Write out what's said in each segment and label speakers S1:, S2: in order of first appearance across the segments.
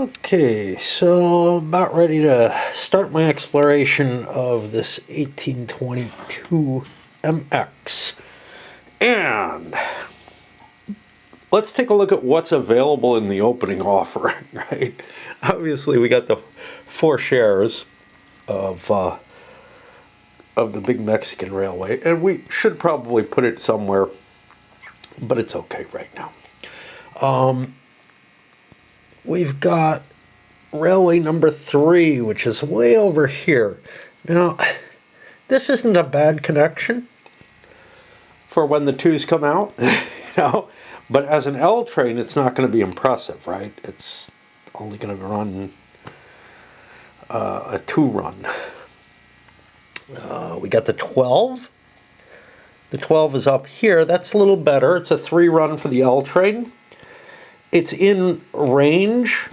S1: Okay, so about ready to start my exploration of this 1822 MX. And let's take a look at what's available in the opening offer, right? Obviously, we got the 4 shares of the Big Mexican Railway, and we should probably put it somewhere, but it's okay right now. We've got railway number 3, which is way over here. Now, this isn't a bad connection for when the 2s come out, but as an L train, it's not going to be impressive, right? It's only going to run a 2 run. We got the 12. The 12 is up here. That's a little better. It's a 3 run for the L train. It's in range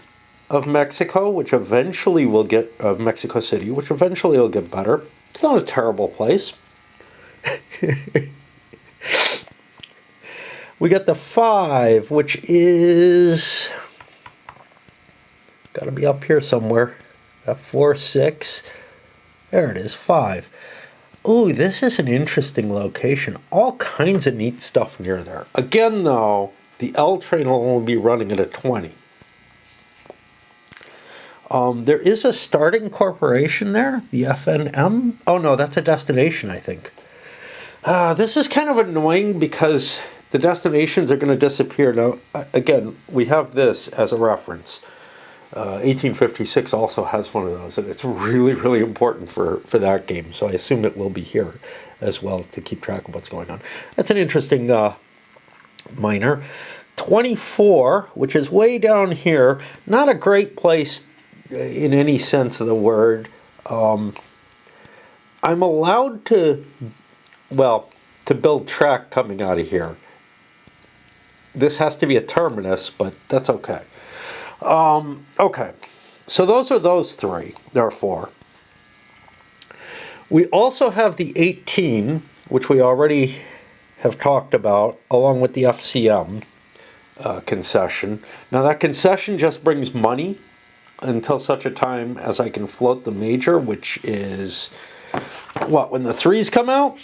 S1: of Mexico, which eventually will get, of Mexico City, which eventually will get better. It's not a terrible place. We got the 5, which is got to be up here somewhere. F4, 6. There it is, 5. Ooh, this is an interesting location. All kinds of neat stuff near there. Again, though, the L train will only be running at a 20. There is a starting corporation there, the FNM. Oh no, that's a destination, I think. This is kind of annoying because the destinations are going to disappear. Now, again, we have this as a reference. 1856 also has one of those, and it's really, really important for that game, so I assume it will be here as well to keep track of what's going on. That's an interesting minor. 24, which is way down here, not a great place in any sense of the word. I'm allowed to, well, to build track coming out of here. This has to be a terminus, but that's okay. Okay, so those are those 3. There are 4. We also have the 18, which we already have talked about, along with the FCM concession. Now that concession just brings money until such a time as I can float the major, which is, what, when the 3s come out?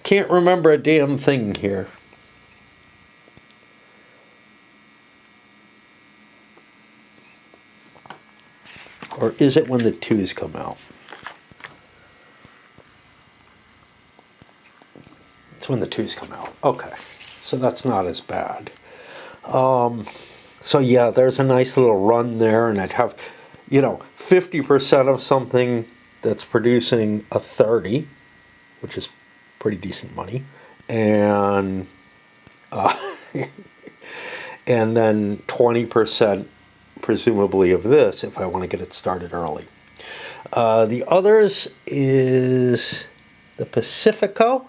S1: Can't remember a damn thing here. Or is it when the 2s come out? It's when the 2s come out. Okay, so that's not as bad. So yeah, there's a nice little run there, and I'd have, 50% of something that's producing a 30, which is pretty decent money, and and then 20% presumably of this if I want to get it started early. The others is the Pacifico.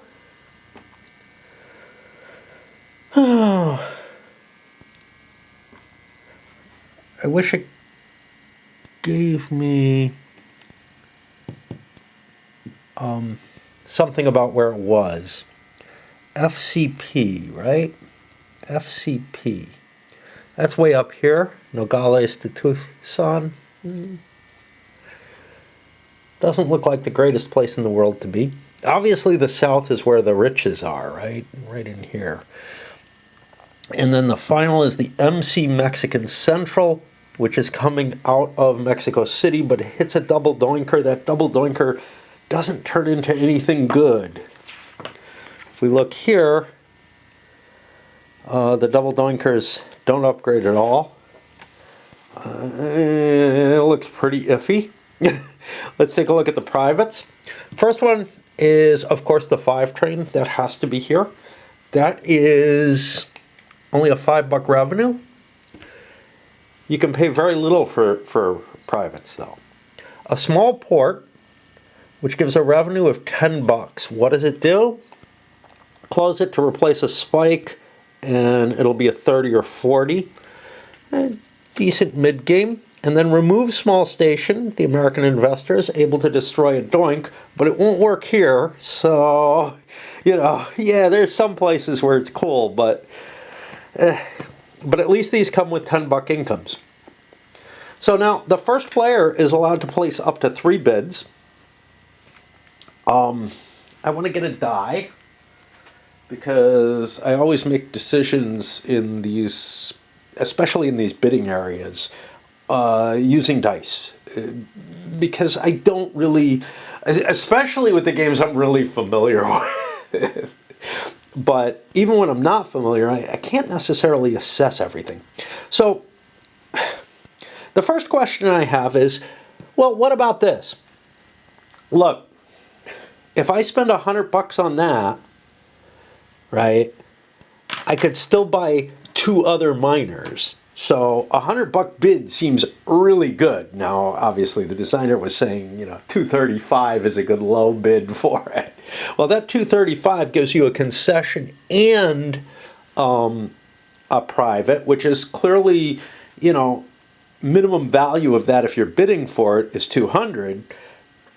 S1: I wish it gave me something about where it was. FCP, right? FCP. That's way up here. Nogales to Tucson. Doesn't look like the greatest place in the world to be. Obviously the south is where the riches are, right? Right in here. And then the final is the MC Mexican Central, which is coming out of Mexico City, but it hits a double doinker. That double doinker doesn't turn into anything good. If we look here, the double doinkers don't upgrade at all. It looks pretty iffy. Let's take a look at the privates. First one is, of course, the 5 train. That has to be here. That is only a $5 revenue. You can pay very little for privates, though. A small port, which gives a revenue of $10. What does it do? Close it to replace a spike, and it'll be a 30 or 40. A decent mid-game. And then remove small station. The American investor is able to destroy a doink, but it won't work here. So, yeah, there's some places where it's cool, but But at least these come with 10 buck incomes. So now the first player is allowed to place up to 3 bids. I want to get a die because I always make decisions in these, especially in these bidding areas, using dice. Because I don't really, especially with the games I'm really familiar with. But even when I'm not familiar, I can't necessarily assess everything. So the first question I have is, well, what about this? Look, if I spend $100 on that, right, I could still buy 2 other miners. So a $100 bid seems really good. Now, obviously, the designer was saying, $235 is a good low bid for it. Well, that $235 gives you a concession and a private, which is clearly, minimum value of that if you're bidding for it is $200.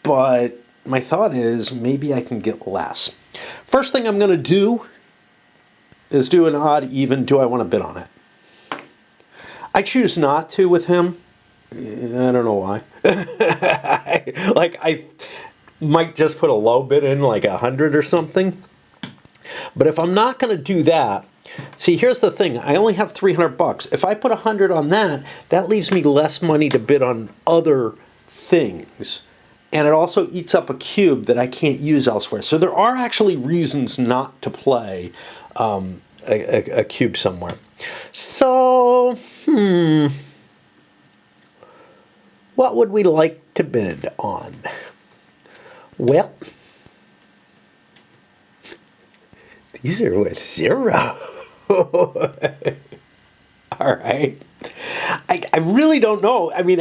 S1: But my thought is maybe I can get less. First thing I'm going to do is do an odd even. Do I want to bid on it? I choose not to with him. I don't know why. I might just put a low bid in, like 100 or something. But if I'm not going to do that, see, here's the thing. I only have $300. If I put 100 on that, that leaves me less money to bid on other things. And it also eats up a cube that I can't use elsewhere. So there are actually reasons not to play a cube somewhere. So, what would we like to bid on? Well, these are with 0. All right. I really don't know. I mean,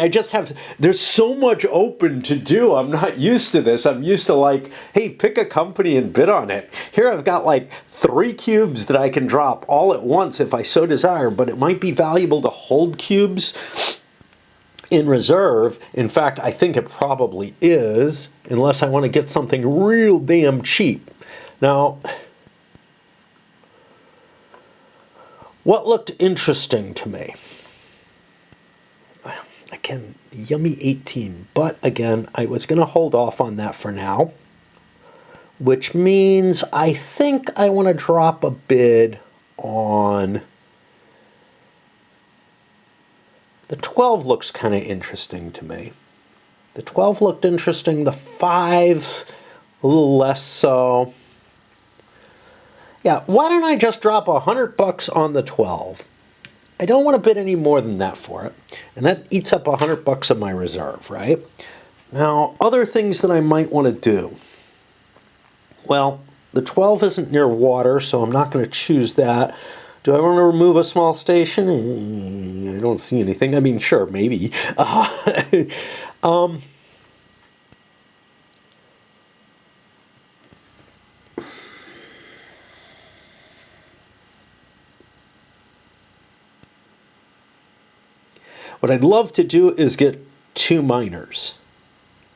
S1: there's so much open to do. I'm not used to this. I'm used to hey, pick a company and bid on it. Here I've got 3 cubes that I can drop all at once if I so desire, but it might be valuable to hold cubes in reserve. In fact, I think it probably is, unless I want to get something real damn cheap. Now, what looked interesting to me? Again, yummy 18, but again, I was going to hold off on that for now, which means I think I want to drop a bid on the 12. Looks kind of interesting to me. The 12 looked interesting, the 5 a little less so. Yeah, why don't I just drop $100 on the 12? I don't want to bid any more than that for it. And that eats up $100 of my reserve, right? Now, other things that I might want to do. Well, the 12 isn't near water, so I'm not going to choose that. Do I want to remove a small station? I don't see anything. I mean, sure, maybe. What I'd love to do is get 2 miners,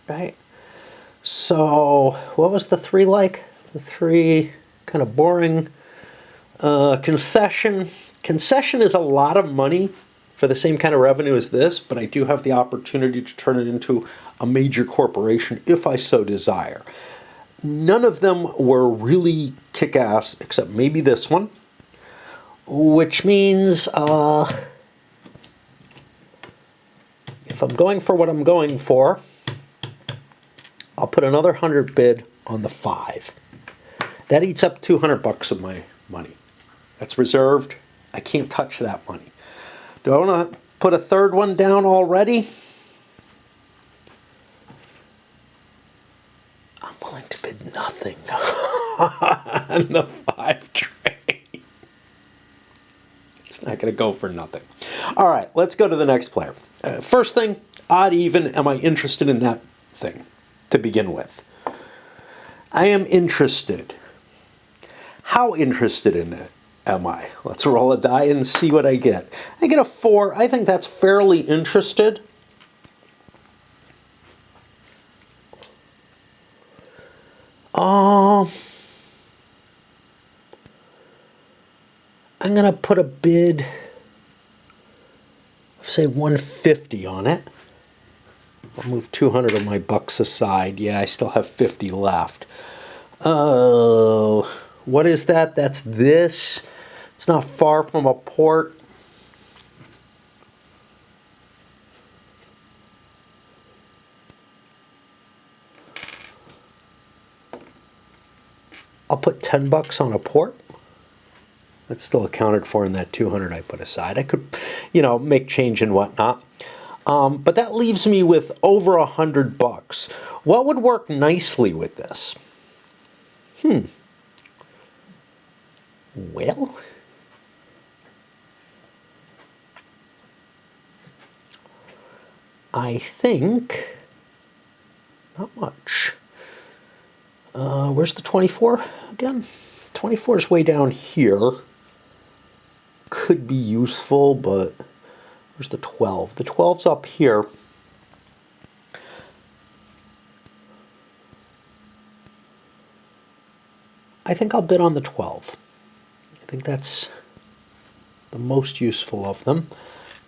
S1: right? So what was the 3 like? The 3 kind of boring. Concession. Concession is a lot of money for the same kind of revenue as this, but I do have the opportunity to turn it into a major corporation if I so desire. None of them were really kick-ass, except maybe this one, which means if I'm going for what I'm going for, I'll put another 100 bid on the 5. That eats up $200 of my money. That's reserved. I can't touch that money. Do I want to put a third one down already? I'm willing to bid nothing on the 5 trade. It's not going to go for nothing. All right, let's go to the next player. First thing, odd even. Am I interested in that thing to begin with? I am interested. How interested in it am I? Let's roll a die and see what I get. I get a 4. I think that's fairly interested. I'm going to put a bid say 150 on it. I'll move 200 of my bucks aside. Yeah, I still have 50 left. Oh, what is that? That's this. It's not far from a port. I'll put 10 bucks on a port. That's still accounted for in that 200 I put aside. I could, make change and whatnot. But that leaves me with over 100 bucks. What would work nicely with this? Well, I think not much. Where's the 24 again? 24 is way down here. Could be useful, but where's the 12? The 12's up here. I think I'll bid on the 12. I think that's the most useful of them.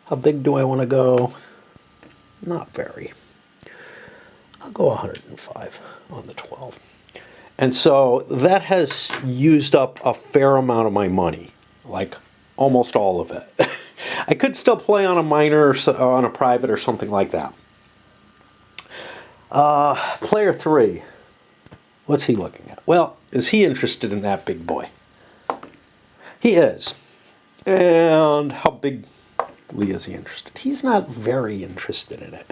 S1: How big do I want to go? Not very. I'll go 105 on the 12. And so that has used up a fair amount of my money, like almost all of it. I could still play on a minor or on a private or something like that. Player 3. What's he looking at? Well, is he interested in that big boy? He is. And how bigly is he interested? He's not very interested in it,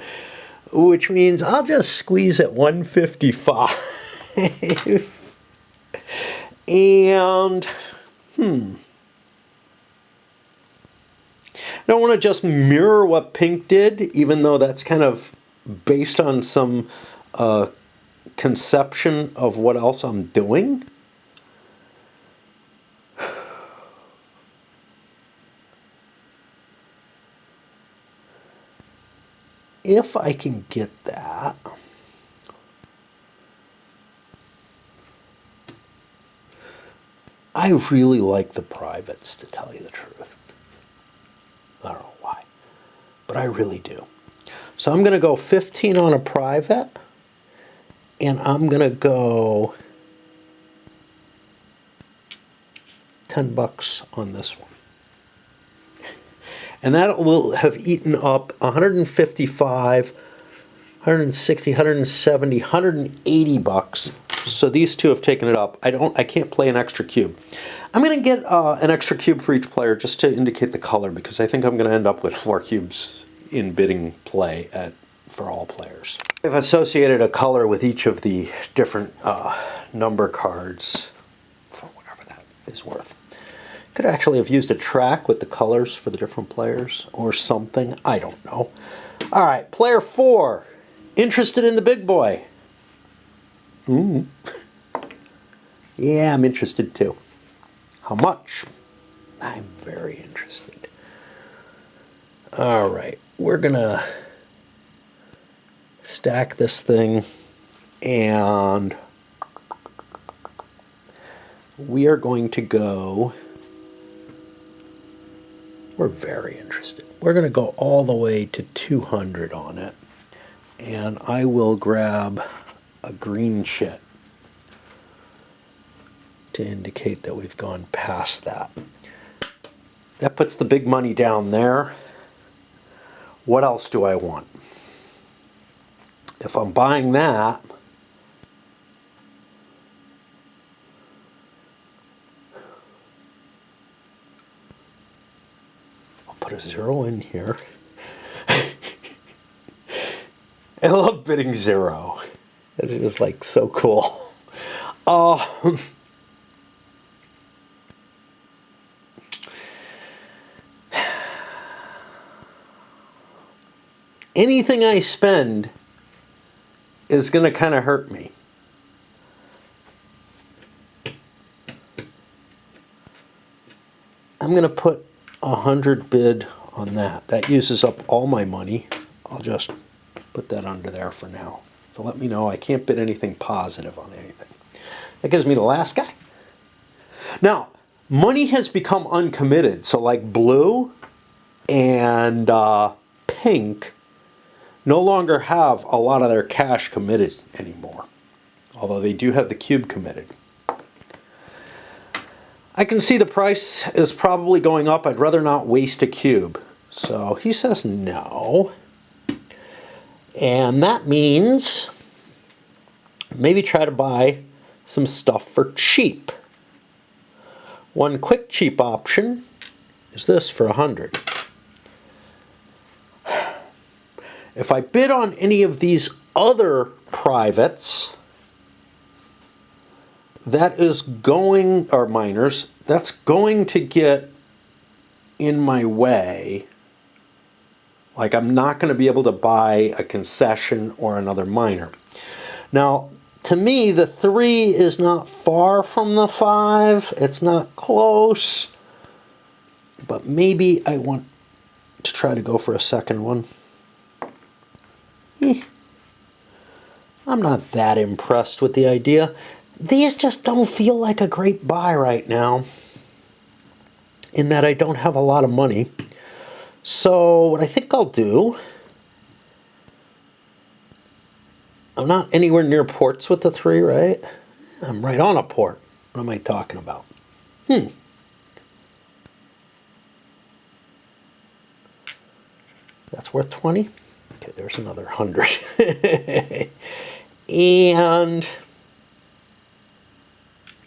S1: which means I'll just squeeze at 155. And, I don't want to just mirror what pink did, even though that's kind of based on some conception of what else I'm doing. If I can get that, I really like the privates, to tell you the truth. I don't know why, but I really do. So I'm going to go 15 on a private, and I'm going to go 10 bucks on this one. And that will have eaten up 155, 160, 170, 180 bucks. So these two have taken it up. I can't play an extra cube. I'm going to get an extra cube for each player just to indicate the color, because I think I'm going to end up with 4 cubes in bidding play for all players. I've associated a color with each of the different number cards for whatever that is worth. Could actually have used a track with the colors for the different players or something. I don't know. All right, player 4. Interested in the big boy? Yeah, I'm interested too. How much? I'm very interested. All right, we're gonna stack this thing, and we are going to go. We're very interested. We're going to go all the way to 200 on it, and I will grab a green chit to indicate that we've gone past that. That puts the big money down there. What else do I want? If I'm buying that, I'll put a 0 in here. I love bidding 0. It's just like so cool. Anything I spend is going to kind of hurt me. I'm going to put 100 bid on that. That uses up all my money. I'll just put that under there for now. So let me know I can't bid anything positive on anything. That gives me the last guy. Now, money has become uncommitted. So like blue and pink no longer have a lot of their cash committed anymore, although they do have the cube committed. I can see the price is probably going up. I'd rather not waste a cube. So he says no. And that means maybe try to buy some stuff for cheap. One quick cheap option is this for 100. If I bid on any of these other privates, that is going, or miners, that's going to get in my way. Like, I'm not going to be able to buy a concession or another miner. Now, to me, the 3 is not far from the 5. It's not close. But maybe I want to try to go for a second one. I'm not that impressed with the idea. These just don't feel like a great buy right now, in that I don't have a lot of money. So what I think I'll do, I'm not anywhere near ports with the 3, right? I'm right on a port. What am I talking about? That's worth 20? Okay, there's another 100. And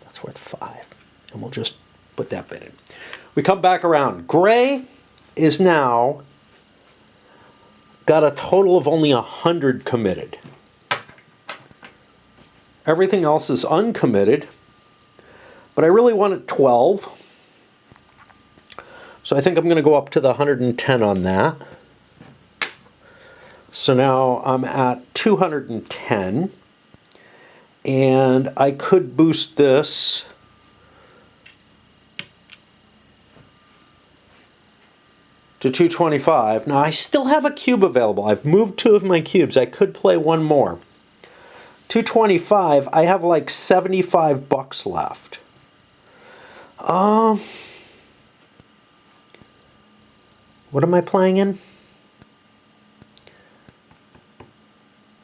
S1: that's worth 5. And we'll just put that bit in. We come back around. Gray is now got a total of only 100 committed. Everything else is uncommitted, but I really wanted 12. So I think I'm going to go up to the 110 on that. So now I'm at 210, and I could boost this to 225. Now I still have a cube available. I've moved 2 of my cubes. I could play one more. 225, I have like 75 bucks left. What am I playing in?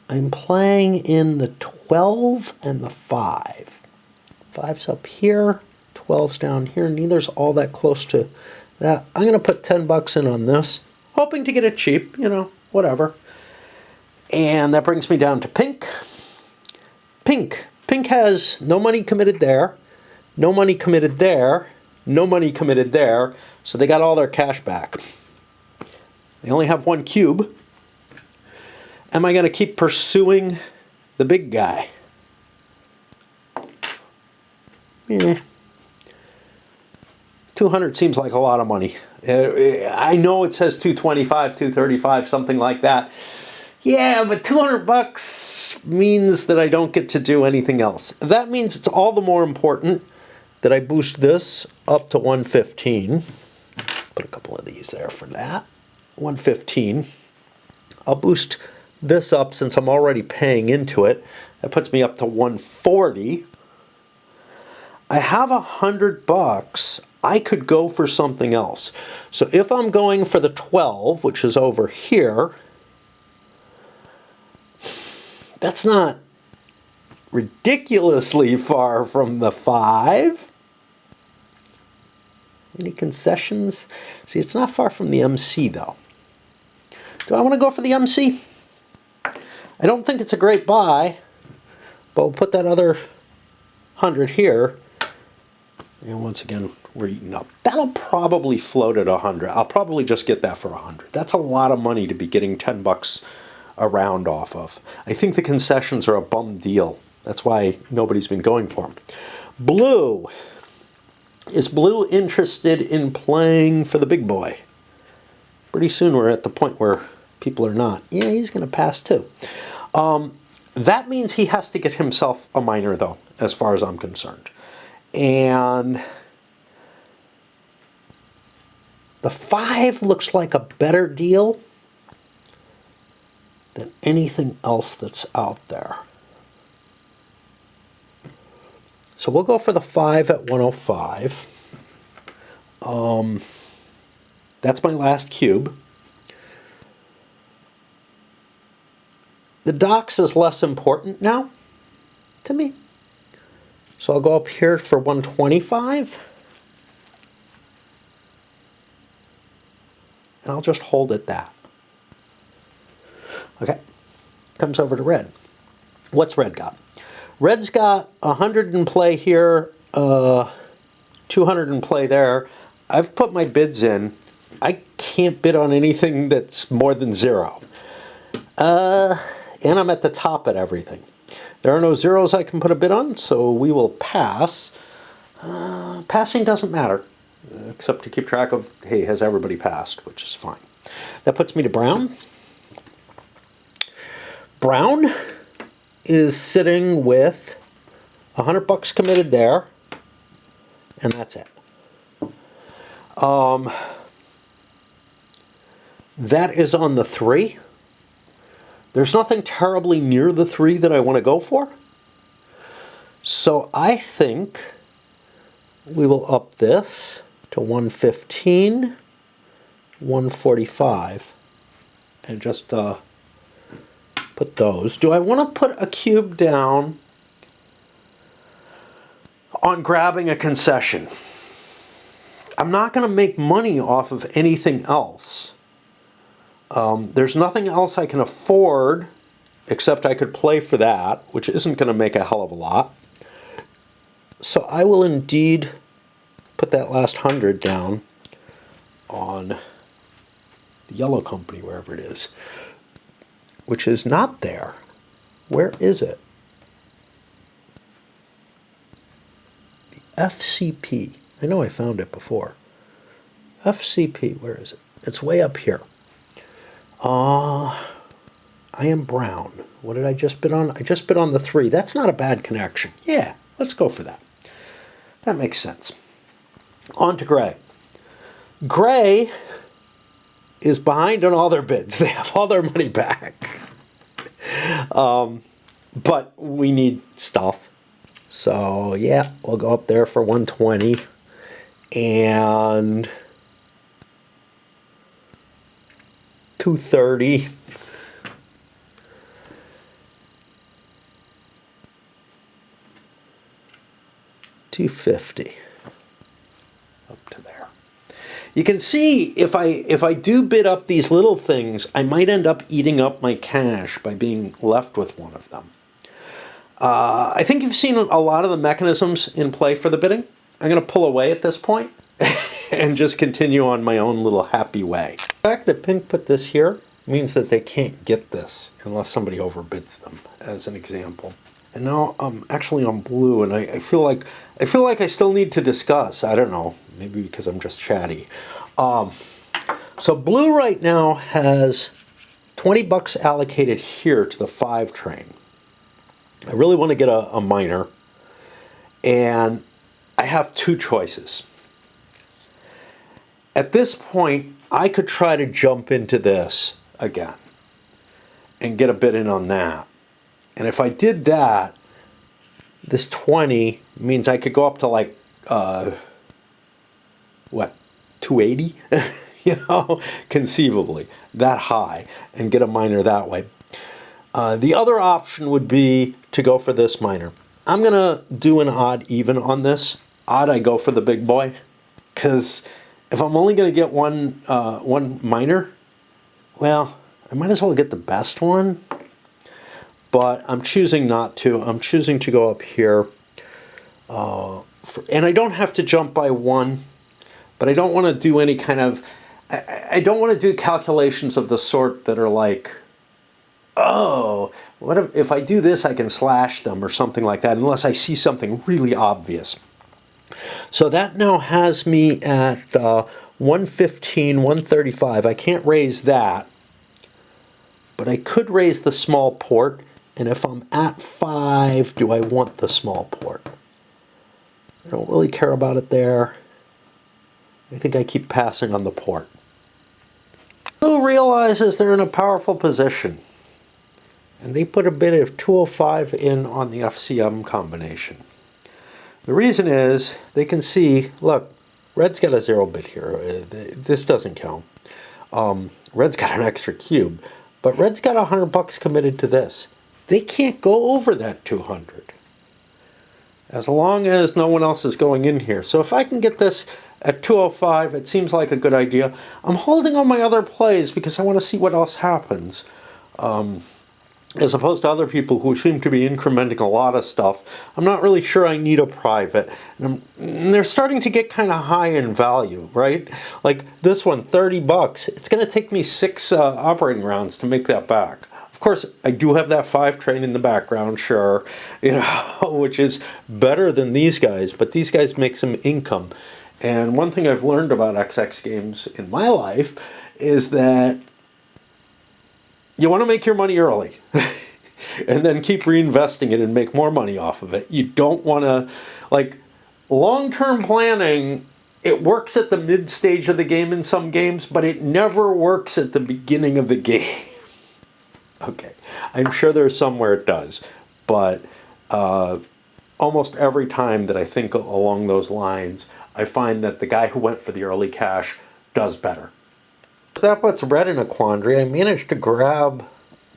S1: I'm playing in the 12 and the 5. 5's up here, 12's down here. Neither's all that close to that. I'm going to put 10 bucks in on this, hoping to get it cheap, you know, whatever. And that brings me down to pink. Pink. Pink has no money committed there, no money committed there, no money committed there, so they got all their cash back. They only have 1 cube. Am I going to keep pursuing the big guy? Eh. 200 seems like a lot of money. I know it says 225, 235, something like that. Yeah, but 200 bucks means that I don't get to do anything else. That means it's all the more important that I boost this up to 115. Put a couple of these there for that. 115. I'll boost this up since I'm already paying into it. That puts me up to 140. I have 100 bucks. I could go for something else. So if I'm going for the 12, which is over here, that's not ridiculously far from the 5. Any concessions? See, it's not far from the MC though. Do I want to go for the MC? I don't think it's a great buy, but we'll put that other 100 here. And once again, we're eating up. That'll probably float at 100. I'll probably just get that for 100. That's a lot of money to be getting 10 bucks a round off of. I think the concessions are a bum deal. That's why nobody's been going for them. Blue. Is Blue interested in playing for the big boy? Pretty soon we're at the point where people are not. Yeah, he's going to pass too. That means he has to get himself a miner, though, as far as I'm concerned. And the 5 looks like a better deal than anything else that's out there. So we'll go for the 5 at 105. That's my last cube. The docks is less important now to me. So I'll go up here for 125. And I'll just hold it that. Okay, comes over to red. What's red got? Red's got 100 in play here, 200 in play there. I've put my bids in. I can't bid on anything that's more than 0. And I'm at the top at everything. There are no zeros I can put a bid on, so we will pass. Passing doesn't matter, except to keep track of, hey, has everybody passed, which is fine. That puts me to brown. Brown is sitting with $100 committed there, and that's it. That is on the 3. There's nothing terribly near the 3 that I want to go for. So I think we will up this to 115, 145, and just put those. Do I want to put a cube down on grabbing a concession? I'm not going to make money off of anything else. There's nothing else I can afford except I could play for that, which isn't going to make a hell of a lot. So I will indeed put that last 100 down on the yellow company, wherever it is, which is not there. Where is it? The FCP. I know I found it before. FCP, where is it? It's way up here. I am brown. What did I just bid on? I just bid on the 3. That's not a bad connection. Yeah, let's go for that. That makes sense. On to gray. Gray is behind on all their bids. They have all their money back. But we need stuff. So yeah, we'll go up there for 120. And 230. $250 up to there. You can see if I do bid up these little things, I might end up eating up my cash by being left with one of them. I think you've seen a lot of the mechanisms in play for the bidding. I'm going to pull away at this point and just continue on my own little happy way. The fact that pink put this here means that they can't get this unless somebody overbids them, as an example. And now I'm actually on blue, and I feel like I still need to discuss. I don't know, maybe because I'm just chatty. So blue right now has $20 allocated here to the 5 train. I really want to get a minor, and I have 2 choices. At this point, I could try to jump into this again and get a bid in on that. And if I did that, this 20 means I could go up to like, what, 280? You know, conceivably, that high, and get a minor that way. The other option would be to go for this minor. I'm going to do an odd even on this. Odd, I go for the big boy, because if I'm only going to get one minor, well, I might as well get the best one. But I'm choosing not to. I'm choosing to go up here. And I don't have to jump by 1, but I don't want to do any kind of... I don't want to do calculations of the sort that are like, oh, what if I do this, I can slash them or something like that, unless I see something really obvious. So that now has me at 115, 135. I can't raise that, but I could raise the small port. And if I'm at 5, do I want the small port? I don't really care about it there. I think I keep passing on the port. Blue realizes they're in a powerful position, and they put a bid of 205 in on the FCM combination. The reason is they can see, look, red's got a 0 bid here. This doesn't count. Red's got an extra cube. But red's got $100 committed to this. They can't go over that 200 as long as no one else is going in here. So if I can get this at 205, it seems like a good idea. I'm holding on my other plays because I want to see what else happens. As opposed to other people who seem to be incrementing a lot of stuff. I'm not really sure I need a private. And they're starting to get kind of high in value, right? Like this one, $30. It's going to take me 6 operating rounds to make that back. Of course, I do have that 5 train in the background, sure, you know, which is better than these guys, but these guys make some income. And one thing I've learned about XX games in my life is that you want to make your money early and then keep reinvesting it and make more money off of it. You don't want to, like, long-term planning, it works at the mid-stage of the game in some games, but it never works at the beginning of the game. Okay, I'm sure there's somewhere it does, but almost every time that I think along those lines, I find that the guy who went for the early cash does better. That puts red in a quandary. I managed to grab,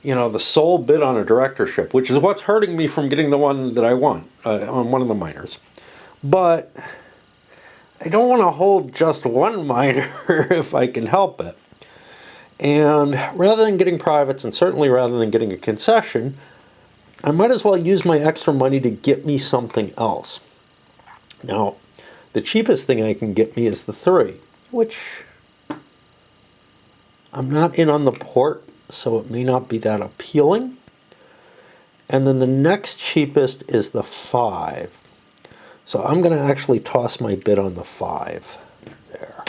S1: you know, the sole bid on a directorship, which is what's hurting me from getting the one that I want on one of the minors. But I don't want to hold just one minor if I can help it. And rather than getting privates, and certainly rather than getting a concession, I might as well use my extra money to get me something else. Now, the cheapest thing I can get me is the 3, which I'm not in on the port, so it may not be that appealing. And then the next cheapest is the 5. So I'm going to actually toss my bid on the 5 there.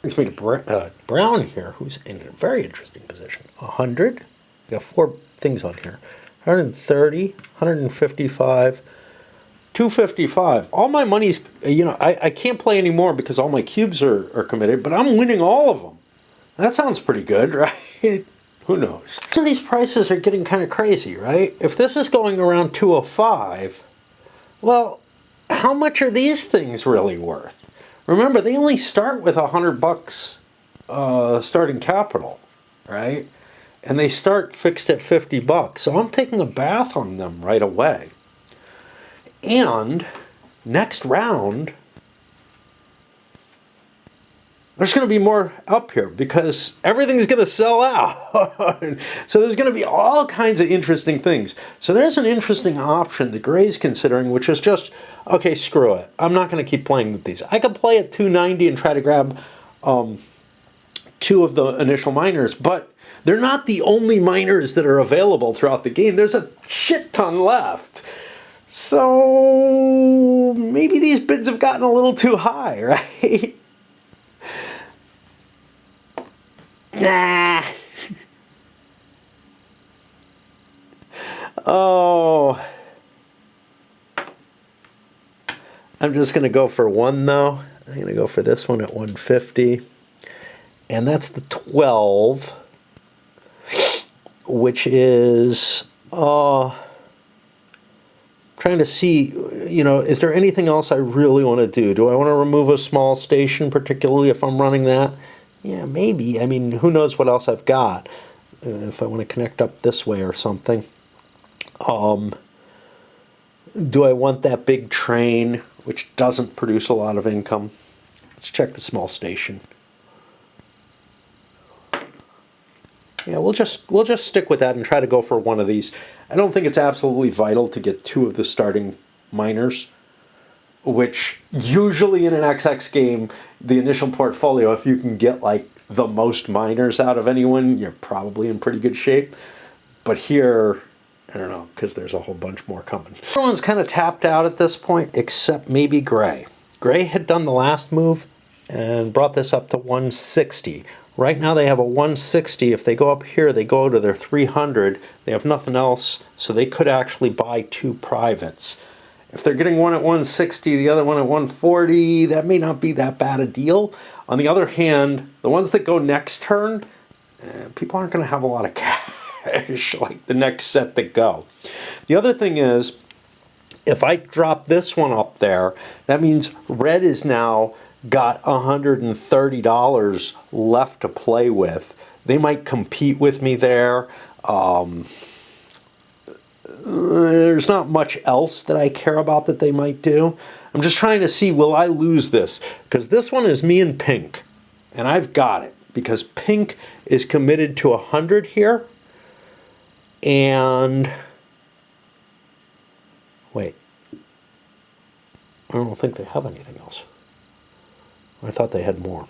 S1: Brings me to Brown here, who's in a very interesting position. 100. We got 4 things on here. 130, 155, 255. All my money's, you know, I can't play anymore because all my cubes are committed, but I'm winning all of them. That sounds pretty good, right? Who knows? So these prices are getting kind of crazy, right? If this is going around 205, well, how much are these things really worth? Remember, they only start with $100 starting capital, right? And they start fixed at $50. So I'm taking a bath on them right away. And next round, there's going to be more up here because everything's going to sell out. So there's going to be all kinds of interesting things. So there's an interesting option that Gray's considering, which is just, okay, screw it. I'm not going to keep playing with these. I could play at 290 and try to grab 2 of the initial minors, but they're not the only minors that are available throughout the game. There's a shit ton left. So maybe these bids have gotten a little too high, right? Nah. Oh. I'm just going to go for 1, though. I'm going to go for this one at 150. And that's the 12, which is trying to see, you know, is there anything else I really want to do? Do I want to remove a small station, particularly if I'm running that? Yeah, maybe. I mean, who knows what else I've got if I want to connect up this way or something. Do I want that big train, which doesn't produce a lot of income? Let's check the small station. Yeah, we'll just stick with that and try to go for one of these. I don't think it's absolutely vital to get 2 of the starting minors, which usually in an XX game, the initial portfolio, if you can get like the most minors out of anyone, you're probably in pretty good shape. But here, I don't know, because there's a whole bunch more coming. Everyone's kind of tapped out at this point, except maybe Gray. Gray had done the last move and brought this up to 160. Right now they have a 160. If they go up here, they go to their 300. They have nothing else, so they could actually buy 2 privates. If they're getting one at 160, the other one at 140, that may not be that bad a deal. On the other hand, the ones that go next turn, people aren't going to have a lot of cash like the next set that go. The other thing is, if I drop this one up there, that means red is now got $130 left to play with they might compete with me there. There's not much else that I care about that they might do. I'm just trying to see, will I lose this? Because this one is me and pink, and I've got it because pink is committed to 100 here. And wait, I don't think they have anything else. I thought they had more.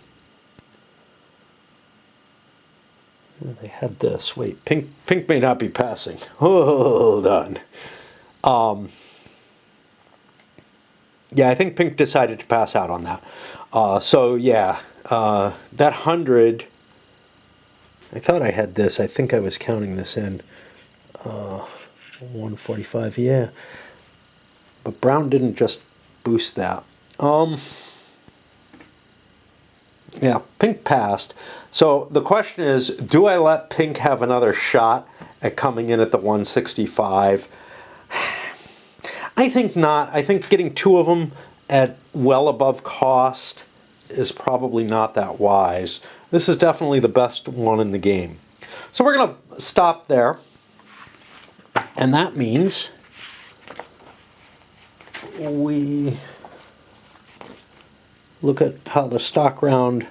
S1: They had this. Wait, pink may not be passing. Hold on. Yeah, I think pink decided to pass out on that. So yeah, that 100. I thought I had this. I think I was counting this in. 145. Yeah, but brown didn't just boost that. Yeah, pink passed. So the question is, do I let pink have another shot at coming in at the 165? I think not. I think getting two of them at well above cost is probably not that wise. This is definitely the best one in the game. So we're going to stop there. And that means we look at how the stock round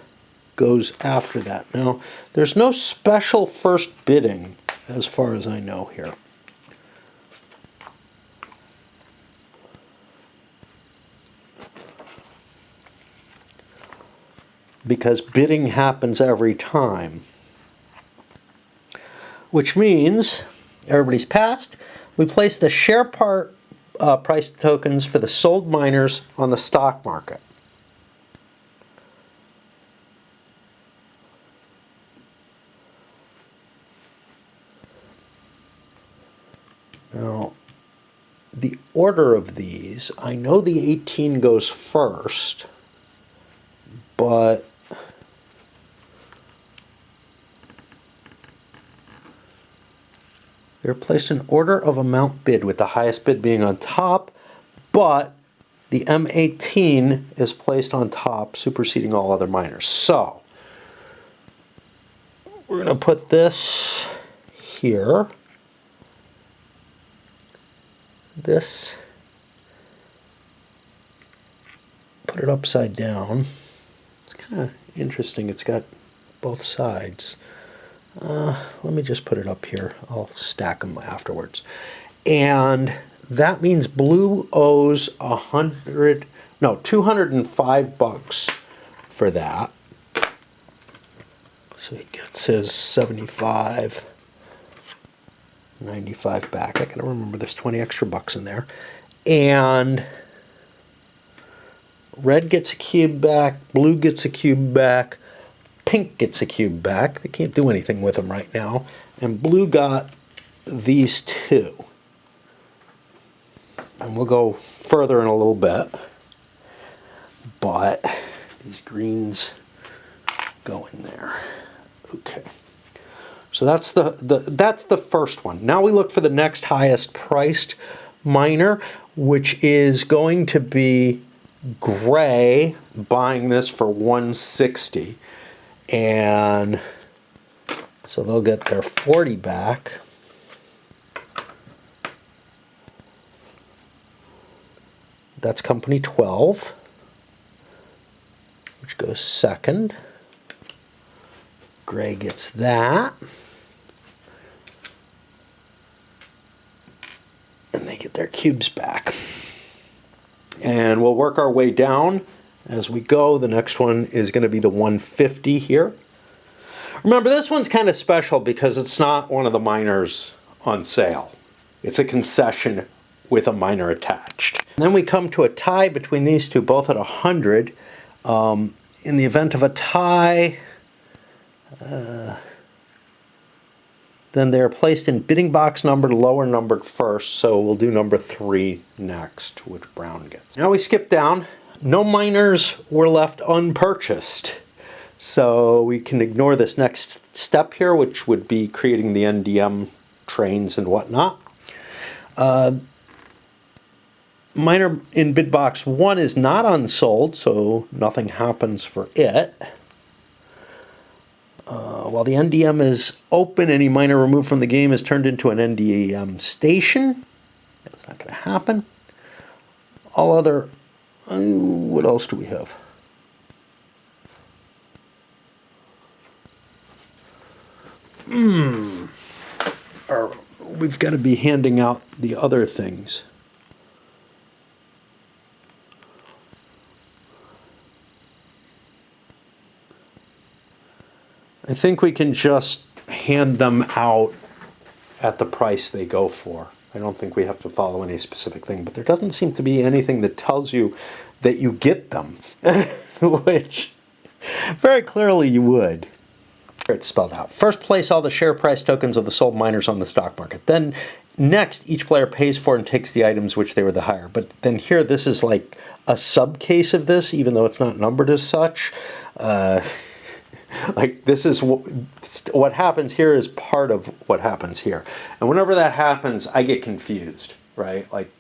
S1: goes after that. Now, there's no special first bidding as far as I know here. Because bidding happens every time. Which means everybody's passed. We place the share price tokens for the sold miners on the stock market. Now, the order of these, I know the 18 goes first, but they're placed in order of amount bid, with the highest bid being on top, but the M18 is placed on top, superseding all other miners. So, we're going to put this here. This, put it upside down. It's kind of interesting. It's got both sides. Let me just put it up here. I'll stack them afterwards. And that means blue owes $205 for that. So he gets his 75, 95 back. I gotta remember there's 20 extra bucks in there. And red gets a cube back, blue gets a cube back, pink gets a cube back. They can't do anything with them right now. And blue got these two. And we'll go further in a little bit. But these greens go in there. Okay. So that's the first one. Now we look for the next highest priced miner, which is going to be gray, buying this for 160. And so they'll get their 40 back. That's company 12, which goes second. Gray gets that. And they get their cubes back. And we'll work our way down as we go. The next one is going to be the 150 here. Remember, this one's kind of special because it's not one of the miners on sale. It's a concession with a miner attached. And then we come to a tie between these two, both at 100. In the event of a tie, then they're placed in bidding box number lower numbered first, so we'll do number 3 next, which brown gets. Now we skip down. No miners were left unpurchased, so we can ignore this next step here, which would be creating the NDM trains and whatnot. Miner in bid box 1 is not unsold, so nothing happens for it. While the NDM is open, any miner removed from the game is turned into an NDM station. That's not going to happen. All other... what else do we have? We've got to be handing out the other things. I think we can just hand them out at the price they go for. I don't think we have to follow any specific thing, but there doesn't seem to be anything that tells you that you get them, which very clearly you would. It's spelled out. First, place all the share price tokens of the sold miners on the stock market. Then, next, each player pays for and takes the items which they were the higher. But then here, this is like a sub-case of this, even though it's not numbered as such. Like, this is what happens here is part of what happens here. And whenever that happens, I get confused, right? Like,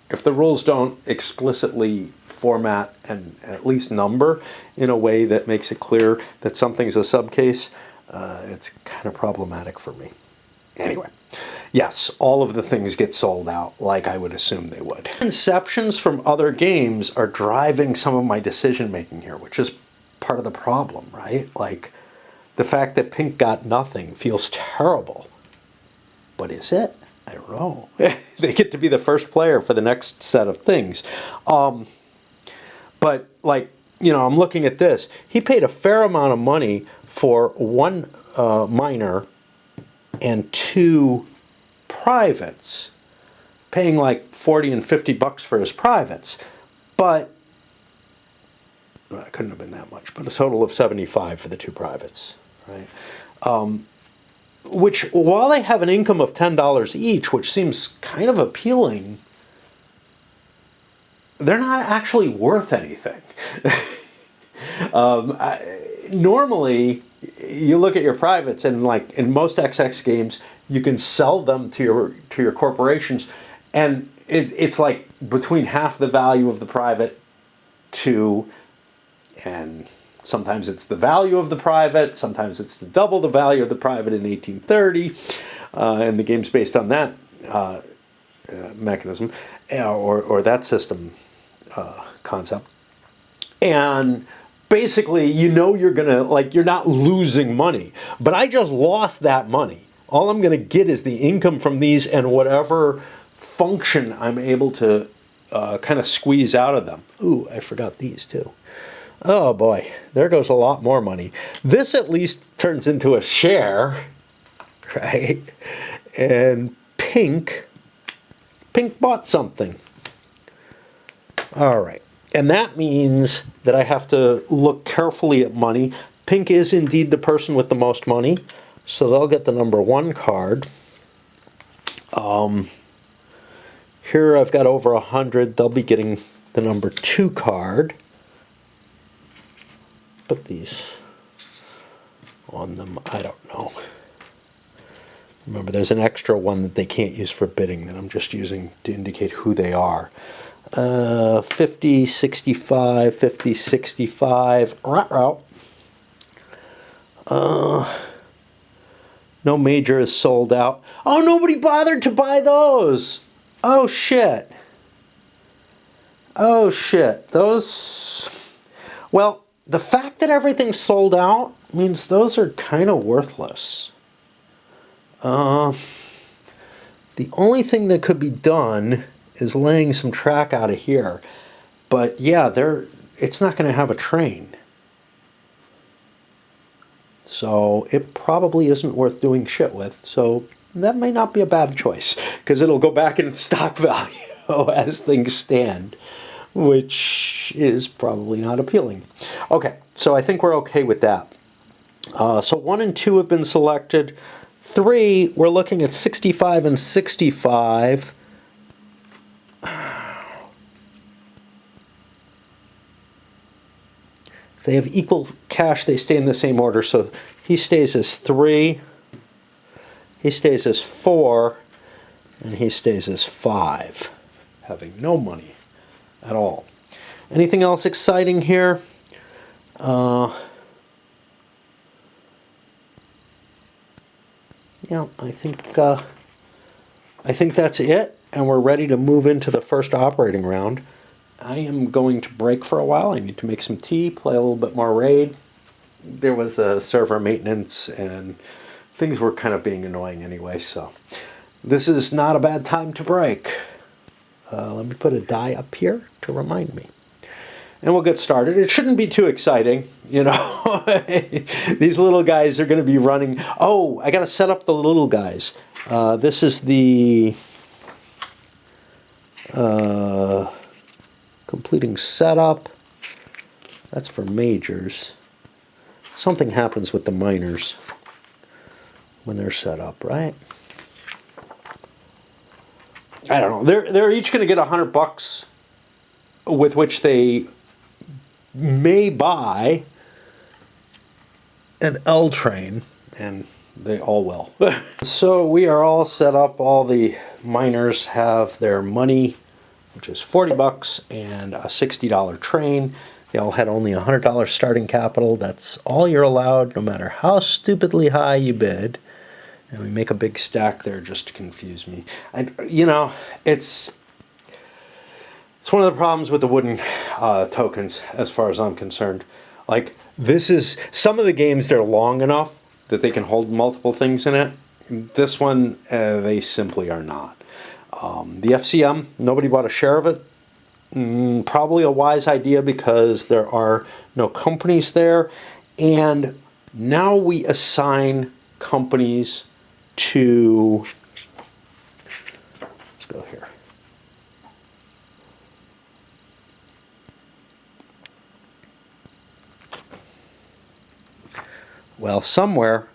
S1: if the rules don't explicitly format and at least number in a way that makes it clear that something's a subcase, it's kind of problematic for me. Anyway, yes, all of the things get sold out like I would assume they would. Conceptions from other games are driving some of my decision making here, which is part of the problem, right? Like, the fact that Pink got nothing feels terrible. But is it? I don't know. They get to be the first player for the next set of things. But, like, you know, I'm looking at this. He paid a fair amount of money for one miner and two privates, paying like 40 and 50 bucks for his privates. But well, it couldn't have been that much, but a total of 75 for the two privates, right? Which, while they have an income of $10 each, which seems kind of appealing, they're not actually worth anything. Normally, you look at your privates, and like in most XX games, you can sell them to your corporations, and it's like between half the value of the private to, and sometimes it's the value of the private, sometimes it's double the value of the private in 1830, and the game's based on that mechanism, or that system concept. And basically, you know you're gonna, like, you're not losing money. But I just lost that money. All I'm gonna get is the income from these and whatever function I'm able to kind of squeeze out of them. Ooh, I forgot these too. Oh boy, there goes a lot more money. This at least turns into a share, right? And Pink bought something. All right. And that means that I have to look carefully at money. Pink is indeed the person with the most money, so they'll get the number 1 card. Here I've got over 100. They'll be getting the number 2 card. Put these on them. I don't know. Remember, there's an extra one that they can't use for bidding that I'm just using to indicate who they are. 50, 65, 50, 65. No major is sold out. Oh, nobody bothered to buy those. Oh, shit. Oh, shit. Those... Well, the fact that everything's sold out means those are kind of worthless. The only thing that could be done is laying some track out of here. But yeah, it's not going to have a train. So it probably isn't worth doing shit with. So that may not be a bad choice, because it'll go back in stock value as things stand, which is probably not appealing. Okay, so I think we're okay with that. So 1 and 2 have been selected. 3, we're looking at 65 and 65. If they have equal cash, they stay in the same order. So he stays as 3, he stays as 4, and he stays as 5, having no money at all. Anything else exciting here? yeah, I think that's it, and we're ready to move into the first operating round. I am going to break for a while. I need to make some tea, play a little bit more Raid. There was a server maintenance, and things were kind of being annoying anyway, so this is not a bad time to break. Let me put a die up here to remind me. And we'll get started. It shouldn't be too exciting, you know. These little guys are going to be running. Oh, I got to set up the little guys. This is the completing setup. That's for majors. Something happens with the minors when they're set up, right? I don't know. They're each going to get $100 with which they may buy an L train, and they all will. So we are all set up. All the miners have their money, which is $40 and a $60 train. They all had only $100 starting capital. That's all you're allowed, no matter how stupidly high you bid. And we make a big stack there just to confuse me. You know, it's one of the problems with the wooden tokens, as far as I'm concerned. Like, this is, some of the games, they're long enough that they can hold multiple things in it. This one, they simply are not. The FCM, nobody bought a share of it. Probably a wise idea because there are no companies there. And now we assign companies to, let's go here. Well, somewhere,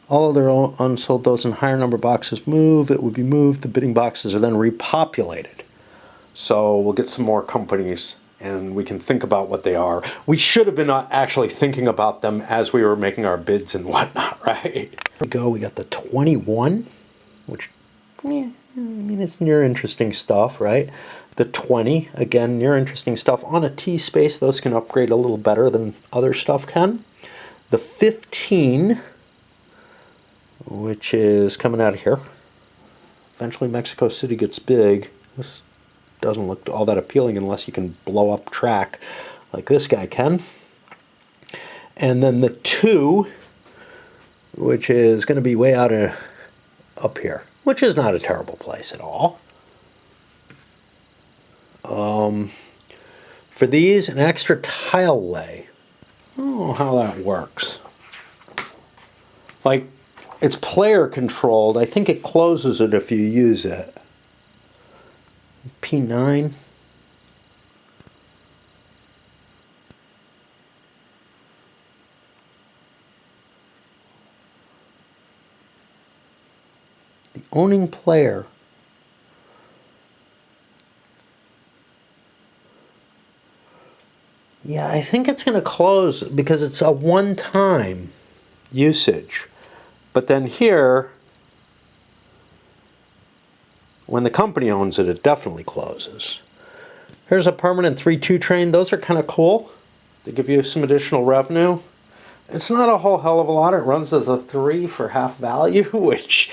S1: all of their unsold those in higher number boxes move. It would be moved. The bidding boxes are then repopulated. So we'll get some more companies, and we can think about what they are. We should have been actually thinking about them as we were making our bids and whatnot, right? Here we go. We got the 21, which, yeah, I mean, it's near interesting stuff, right? The 20, again, near interesting stuff. On a T-space, those can upgrade a little better than other stuff can. The 15, which is coming out of here. Eventually Mexico City gets big. This doesn't look all that appealing unless you can blow up track like this guy can. And then the 2, which is going to be way out up here, which is not a terrible place at all. For these, an extra tile lay. I don't know how that works. Like, it's player controlled. I think it closes it if you use it. P9. The owning player. Yeah, I think it's going to close because it's a one-time usage. But then here, when the company owns it, it definitely closes. Here's a permanent 3-2 train. Those are kind of cool. They give you some additional revenue. It's not a whole hell of a lot. It runs as a 3 for half value, which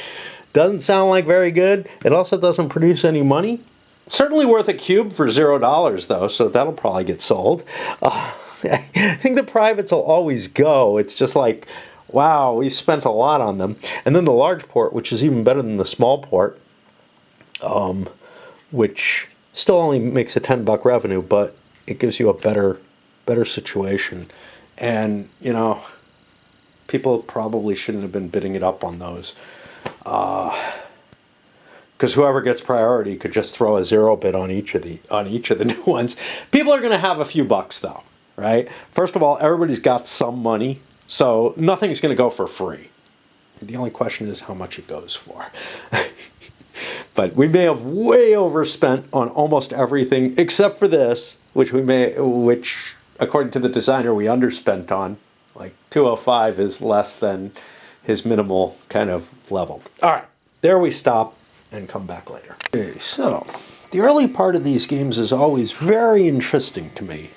S1: doesn't sound like very good. It also doesn't produce any money. Certainly worth a cube for $0 though, so that'll probably get sold. I think the privates will always go. It's just like, wow, we spent a lot on them. And then the large port, which is even better than the small port, which still only makes a $10 revenue, but it gives you a better situation. And, you know, people probably shouldn't have been bidding it up on those. Because whoever gets priority could just throw a 0 bid on each of the new ones. People are going to have a few bucks though, right? First of all, everybody's got some money, so nothing's going to go for free. The only question is how much it goes for. But we may have way overspent on almost everything except for this, which according to the designer we underspent on. Like 205 is less than his minimal kind of level. All right, there we stop and come back later. Okay, so the early part of these games is always very interesting to me.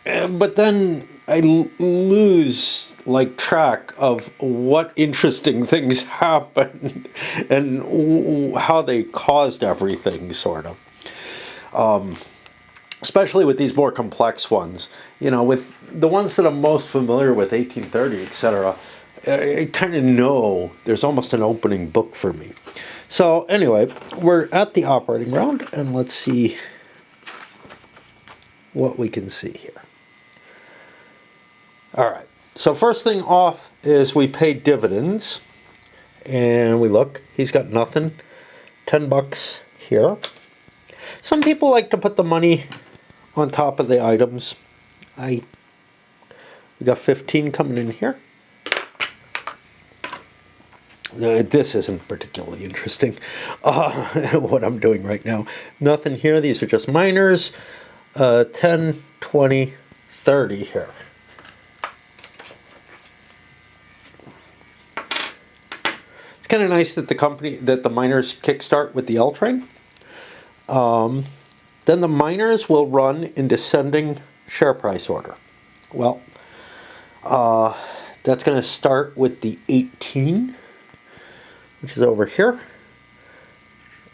S1: But then lose like track of what interesting things happen and how they caused everything, sort of. Especially with these more complex ones, you know, with the ones that I'm most familiar with, 1830, etc. I kind of know there's almost an opening book for me. So anyway, we're at the operating round, and let's see what we can see here. All right, so first thing off is we pay dividends, and we look, he's got nothing, 10 bucks here. Some people like to put the money on top of the items. We got 15 coming in here. This isn't particularly interesting, what I'm doing right now. Nothing here. These are just minors. 10, 20, 30 here. It's kind of nice that the miners kickstart with the L train. Then the miners will run in descending share price order. Well, that's going to start with the 18, which is over here.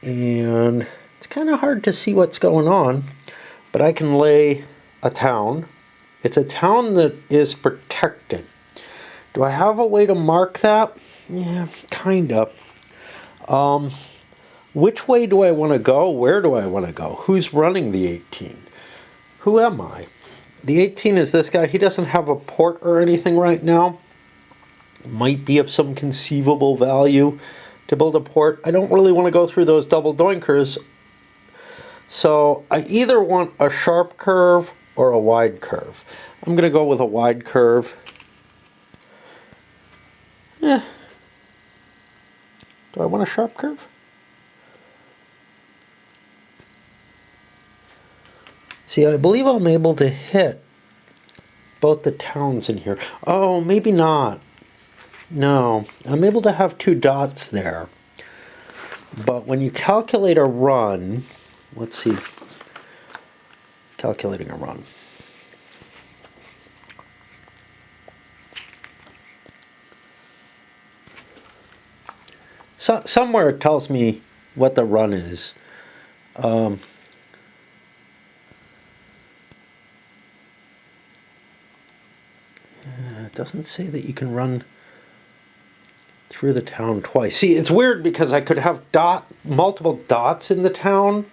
S1: And it's kind of hard to see what's going on, but I can lay a town. It's a town that is protected. Do I have a way to mark that? Yeah, kind of. Which way do I want to go? Where do I want to go? Who's running the 18? Who am I? The 18 is this guy. He doesn't have a port or anything right now. Might be of some conceivable value to build a port. I don't really want to go through those double doinkers. So I either want a sharp curve or a wide curve. I'm going to go with a wide curve. Do I want a sharp curve? See, I believe I'm able to hit both the towns in here. Oh, maybe not. No, I'm able to have two dots there. But when you calculate a run, let's see, calculating a run. So, somewhere it tells me what the run is. It doesn't say that you can run through the town twice. See, it's weird because I could have multiple dots in the town,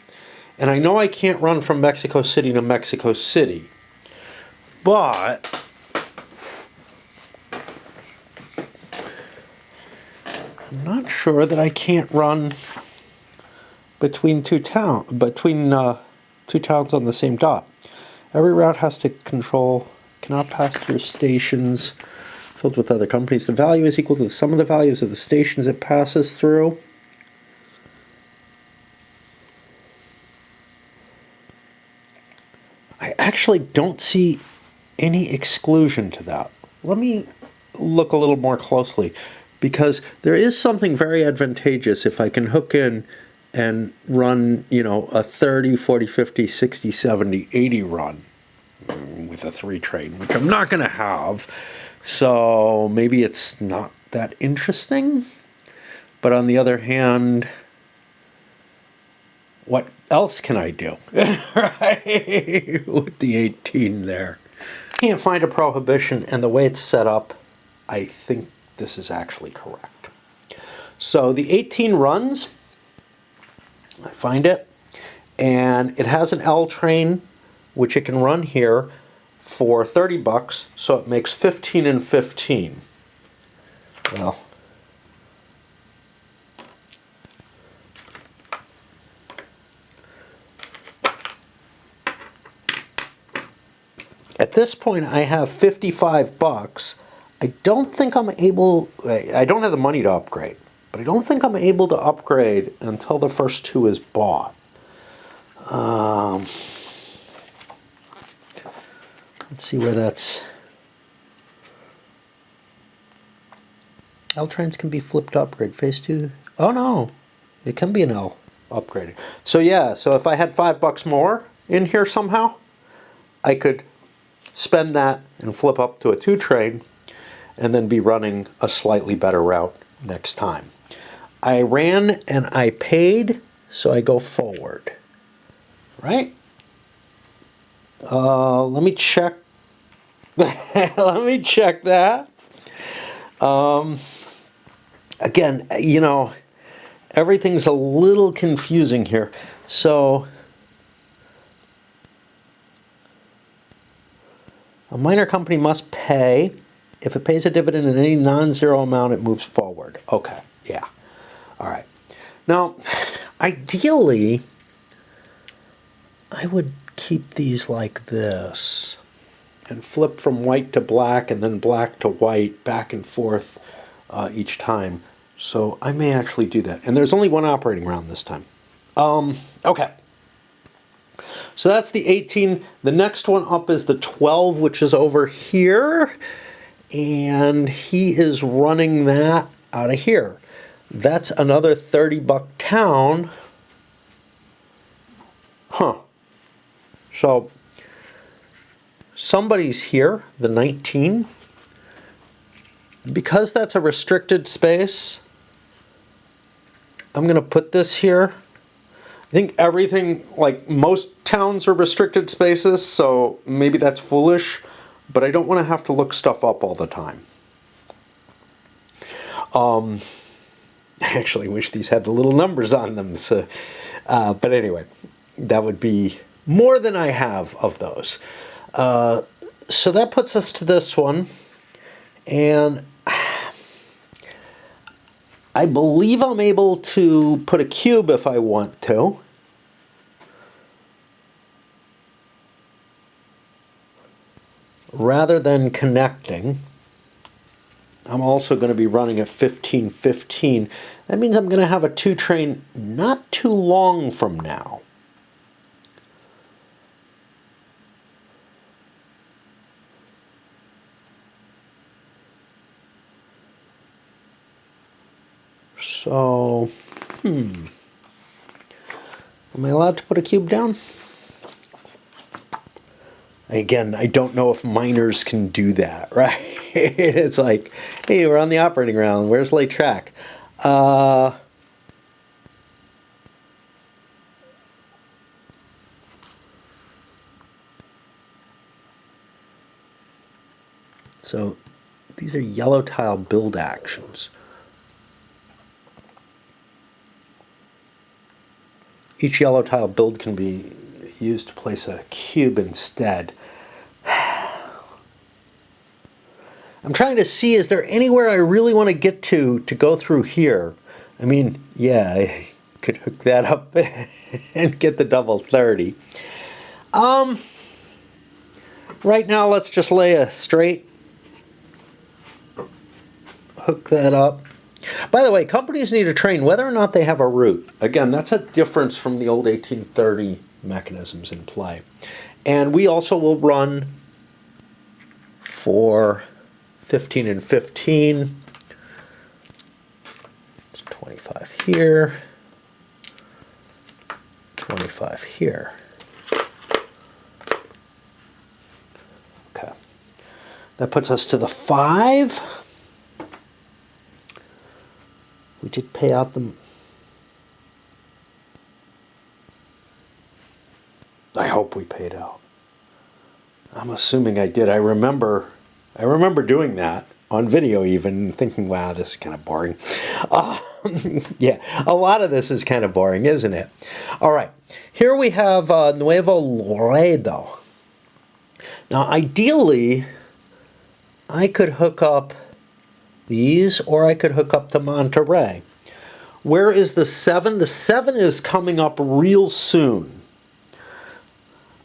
S1: and I know I can't run from Mexico City to Mexico City. But I'm not sure that I can't run between two towns on the same dot. Every route has to cannot pass through stations filled with other companies. The value is equal to the sum of the values of the stations it passes through. I actually don't see any exclusion to that. Let me look a little more closely, because there is something very advantageous if I can hook in and run, you know, a 30, 40, 50, 60, 70, 80 run with a 3 train, which I'm not going to have. So maybe it's not that interesting. But on the other hand, what else can I do? Right? With the 18 there. Can't find a prohibition, and the way it's set up, I think this is actually correct. So the 18 runs, I find it, and it has an L train, which it can run here for 30 bucks, so it makes 15 and 15. Well, at this point I have 55 bucks. I don't think I don't have the money to upgrade, but I don't think I'm able to upgrade until the first 2 is bought. Let's see where that's... L trains can be flipped to upgrade. Phase 2... Oh no! It can be an L upgraded. So yeah, so if I had $5 more in here somehow, I could spend that and flip up to a 2 train and then be running a slightly better route next time. I ran and I paid, so I go forward, right? Let me check. Let me check that. Again, you know, everything's a little confusing here. So a minor company must pay. If it pays a dividend in any non-zero amount, it moves forward. Okay, yeah. All right. Now, ideally, I would keep these like this and flip from white to black and then black to white back and forth each time. So I may actually do that. And there's only one operating round this time. Okay. So that's the 18. The next one up is the 12, which is over here. And he is running that out of here. That's another $30 town. Huh. So somebody's here, the 19. Because that's a restricted space, I'm going to put this here. I think everything, like most towns are restricted spaces, so maybe that's foolish, but I don't want to have to look stuff up all the time. I actually wish these had the little numbers on them. So, but anyway, that would be more than I have of those. So that puts us to this one. And I believe I'm able to put a cube if I want to. Rather than connecting. I'm also going to be running at 15:15. That means I'm going to have a 2 train not too long from now. So, am I allowed to put a cube down? Again, I don't know if miners can do that, right? It's like, hey, we're on the operating round. Where's lay track? So these are yellow tile build actions. Each yellow tile build can be used to place a cube instead. I'm trying to see, is there anywhere I really want to get to go through here? I mean, yeah, I could hook that up and get the double 30. Right now, let's just lay a straight. Hook that up. By the way, companies need to train whether or not they have a route. Again, that's a difference from the old 1830 mechanisms in play. And we also will run for 15 and 15. It's 25 here. 25 here. Okay. That puts us to the 5. We did pay out the... I hope we paid out. I'm assuming I did. I remember doing that on video even, thinking, wow, this is kind of boring. Yeah, a lot of this is kind of boring, isn't it? All right, here we have Nuevo Laredo. Now, ideally, I could hook up these, or I could hook up to Monterrey. Where is the 7? The 7 is coming up real soon.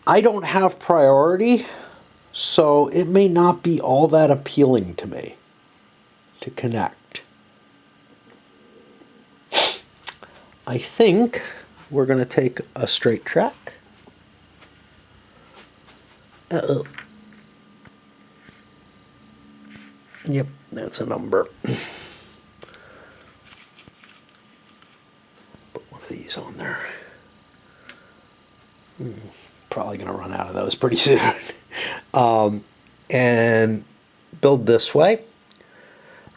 S1: I don't have priority, so it may not be all that appealing to me to connect. I think we're going to take a straight track. Uh-oh. Yep, that's a number. Put one of these on there. Probably going to run out of those pretty soon. and build this way.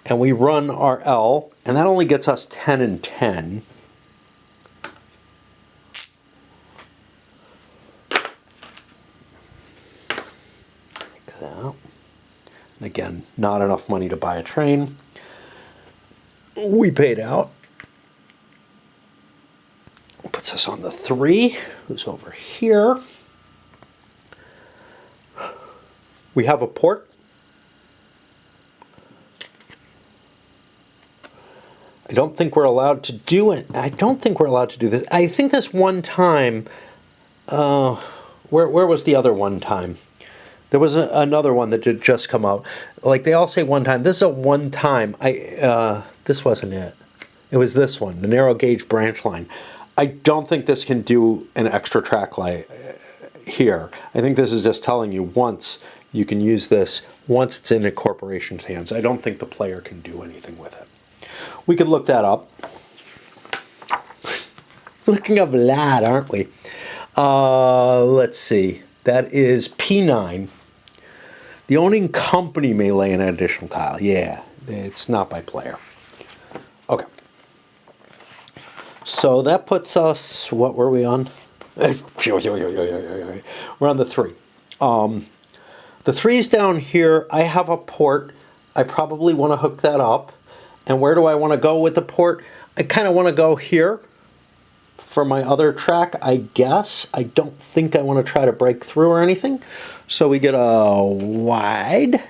S1: And we run our L, and that only gets us 10 and 10. Like that. And again, not enough money to buy a train. We paid out. Puts us on the 3, who's over here. We have a port. I don't think we're allowed to do it. I don't think we're allowed to do this. I think this one time, where was the other one time? There was another one that did just come out. Like they all say one time. This is a one time. This wasn't it. It was this one, the narrow gauge branch line. I don't think this can do an extra track light here. I think this is just telling you once you can use this, once it's in a corporation's hands. I don't think the player can do anything with it. We could look that up. Looking up a lot, aren't we? Let's see. That is P9. The owning company may lay an additional tile. Yeah, it's not by player. Okay. So that puts us, what were we on? We're on the 3. The 3's down here. I have a port. I probably want to hook that up. And where do I want to go with the port? I kind of want to go here for my other track, I guess. I don't think I want to try to break through or anything. So we get a wide.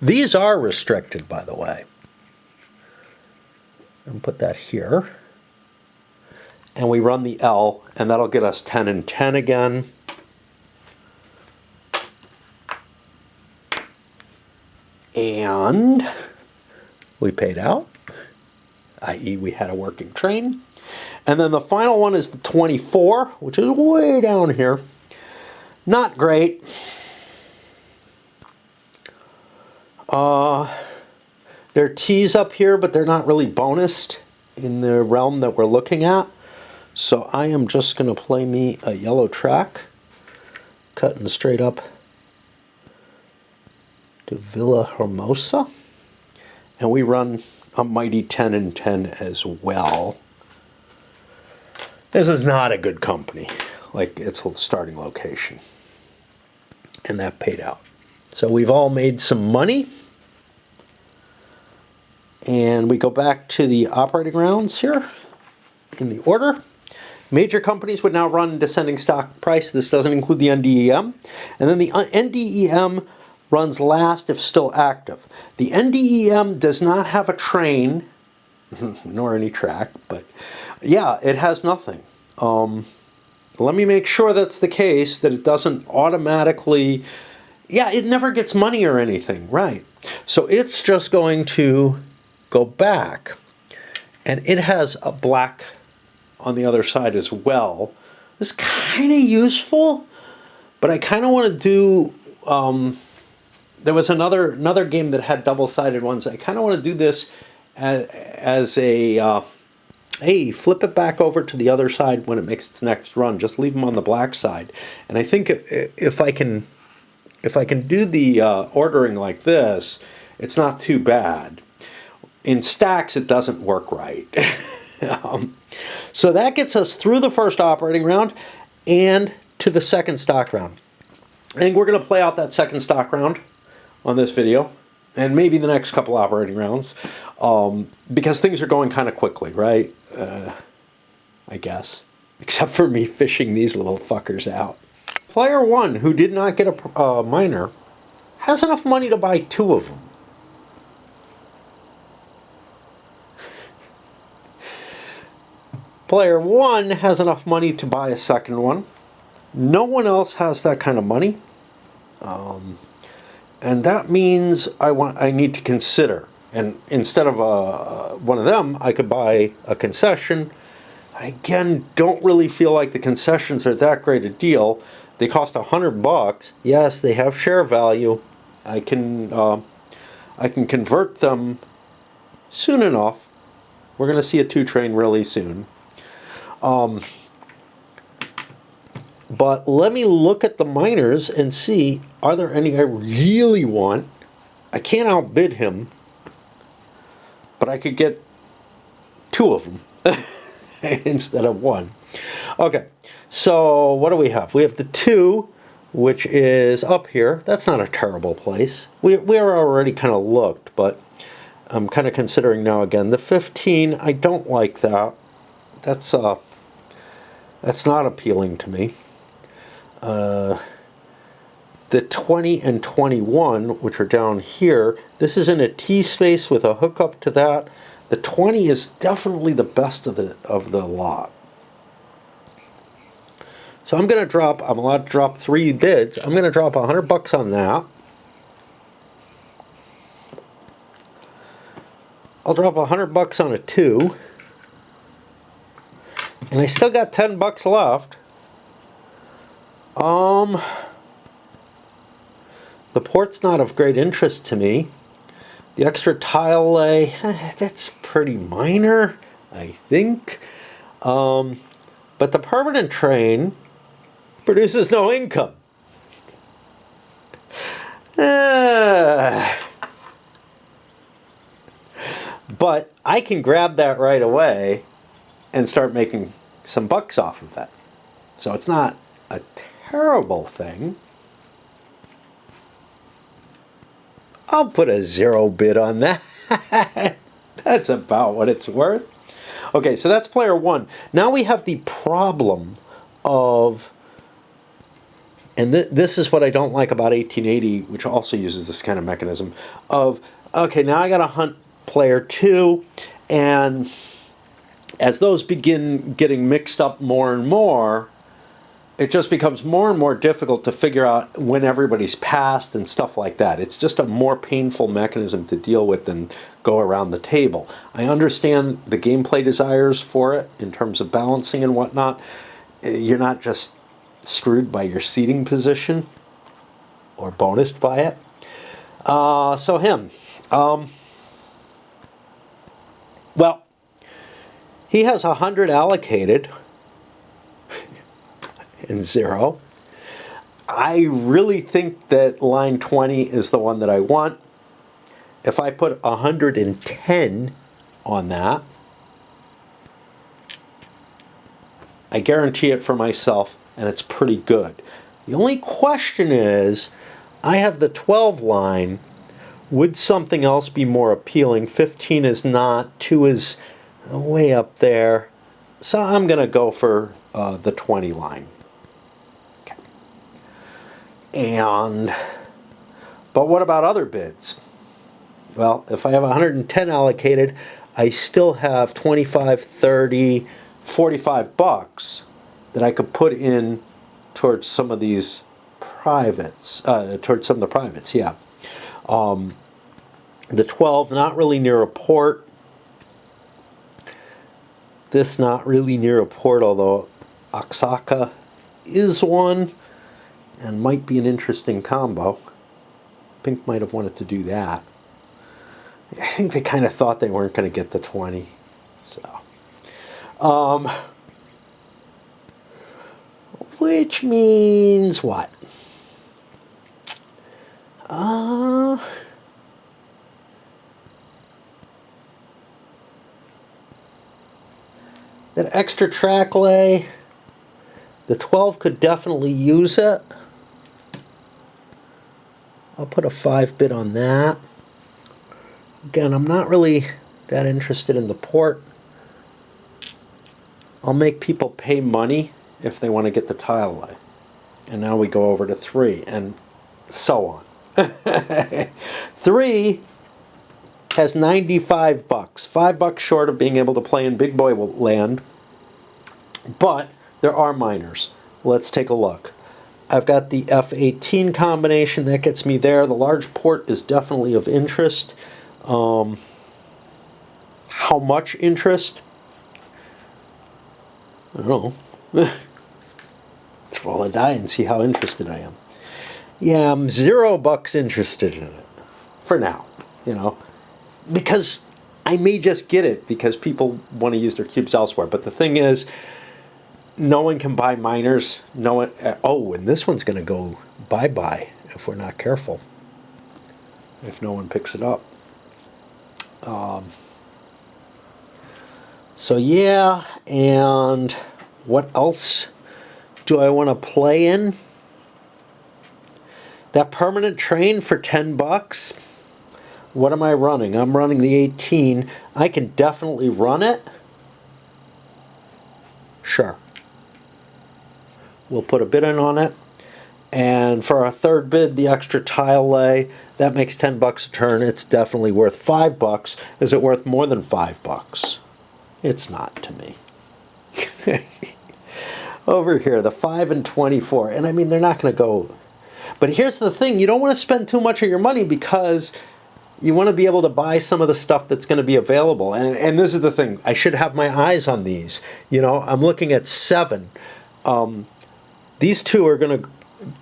S1: These are restricted, by the way. And put that here. And we run the L, and that'll get us 10 and 10 again. And we paid out, i.e. we had a working train. And then the final one is the 24, which is way down here. Not great. There are T's up here, but they're not really bonused in the realm that we're looking at. So I am just going to play me a yellow track, cutting straight up to Villa Hermosa. And we run a mighty 10 and 10 as well. This is not a good company. Like, it's a starting location. And that paid out. So we've all made some money. And we go back to the operating rounds here in the order. Major companies would now run descending stock price. This doesn't include the NDEM. And then the NDEM runs last if still active. The NDEM does not have a train, nor any track, but yeah, it has nothing. Let me make sure that's the case, that it doesn't automatically, yeah, it never gets money or anything, right? So it's just going to go back, and it has a black on the other side as well. It's kind of useful, but I kind of want to do, there was another game that had double-sided ones. I kind of want to do this as a, hey, flip it back over to the other side when it makes its next run. Just leave them on the black side. And I think if I can do the ordering like this, it's not too bad. In stacks, it doesn't work right. So that gets us through the first operating round and to the second stock round. I think we're going to play out that second stock round on this video, and maybe the next couple operating rounds, because things are going kind of quickly, right? I guess. Except for me fishing these little fuckers out. Player 1, who did not get a miner, has enough money to buy 2 of them. Player 1 has enough money to buy a second one. No one else has that kind of money. And that means I need to consider. And instead of one of them, I could buy a concession. I, again, don't really feel like the concessions are that great a deal. They cost $100. Yes, they have share value. I can convert them soon enough. We're going to see a 2 train really soon. But let me look at the minors and see, are there any I really want? I can't outbid him, but I could get 2 of them instead of 1. Okay, so what do we have? We have the 2, which is up here. That's not a terrible place. We are already kind of looked, but I'm kind of considering now again. The 15, I don't like that. That's not appealing to me. The 20 and 21, which are down here, this is in a T space with a hookup to that. The 20 is definitely the best of the lot. So I'm allowed to drop 3 bids. I'm going to drop $100 on that. I'll drop $100 on a 2. And I still got $10 left. The port's not of great interest to me. The extra tile lay, that's pretty minor, I think. But the permanent train produces no income. But I can grab that right away and start making some bucks off of that. So it's not a terrible thing. I'll put a 0 bid on that. That's about what it's worth. Okay, so that's player 1. Now we have the problem of, and this is what I don't like about 1880, which also uses this kind of mechanism, of, okay, now I got to hunt player 2, and as those begin getting mixed up more and more, it just becomes more and more difficult to figure out when everybody's passed and stuff like that. It's just a more painful mechanism to deal with than go around the table. I understand the gameplay desires for it in terms of balancing and whatnot. You're not just screwed by your seating position or bonused by it. So him. Well, he has 100 allocated. And 0. I really think that line 20 is the one that I want. If I put 110 on that, I guarantee it for myself, and it's pretty good. The only question is, I have the 12 line. Would something else be more appealing? 15 is not. 2 is way up there. So I'm going to go for the 20 line. But what about other bids? Well, if I have 110 allocated, I still have 25, 30, 45 bucks that I could put in towards some of these privates, towards some of the privates, yeah. The 12, not really near a port. This not really near a port, although Oaxaca is one. And might be an interesting combo. Pink might have wanted to do that. I think they kind of thought they weren't going to get the 20. So, which means what? That extra track lay, the 12 could definitely use it. I'll put a 5 bid on that. Again, I'm not really that interested in the port. I'll make people pay money if they want to get the tile lay. And now we go over to 3, and so on. 3 has 95 bucks. $5 short of being able to play in big boy land. But there are minors. Let's take a look. I've got the F18 combination. That gets me there. The large port is definitely of interest. How much interest? I don't know. Let's roll a die and see how interested I am. Yeah, I'm $0 interested in it. For now, Because I may just get it because people want to use their cubes elsewhere. But the thing is, no one can buy minors. No one. Oh, and this one's going to go bye-bye if we're not careful. If no one picks it up. So yeah, and what else do I want to play in? That permanent train for $10. What am I running? I'm running the 18. I can definitely run it. Sure. We'll put a bid in on it. And for our third bid, the extra tile lay, that makes $10 a turn. It's definitely worth $5. Is it worth more than $5? It's not to me. Over here, the 5 and 24. And I mean, they're not going to go. But here's the thing. You don't want to spend too much of your money because you want to be able to buy some of the stuff that's going to be available. And this is the thing. I should have my eyes on these. You know, I'm looking at 7. These two are going to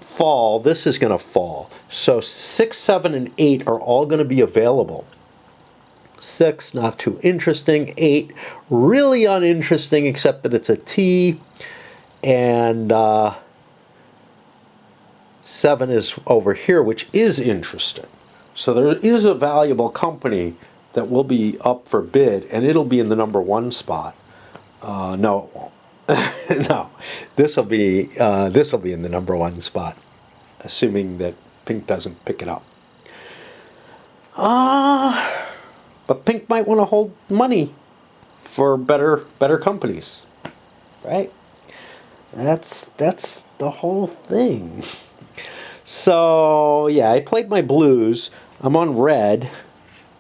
S1: fall. This is going to fall. So 6, 7, and 8 are all going to be available. 6, not too interesting. 8, really uninteresting, except that it's a T. And 7 is over here, which is interesting. So there is a valuable company that will be up for bid, and it'll be in the number 1 spot. No, it won't. No, this will be in the number 1 spot, assuming that Pink doesn't pick it up. But Pink might want to hold money for better companies, right? That's the whole thing. So yeah, I played my blues. I'm on red,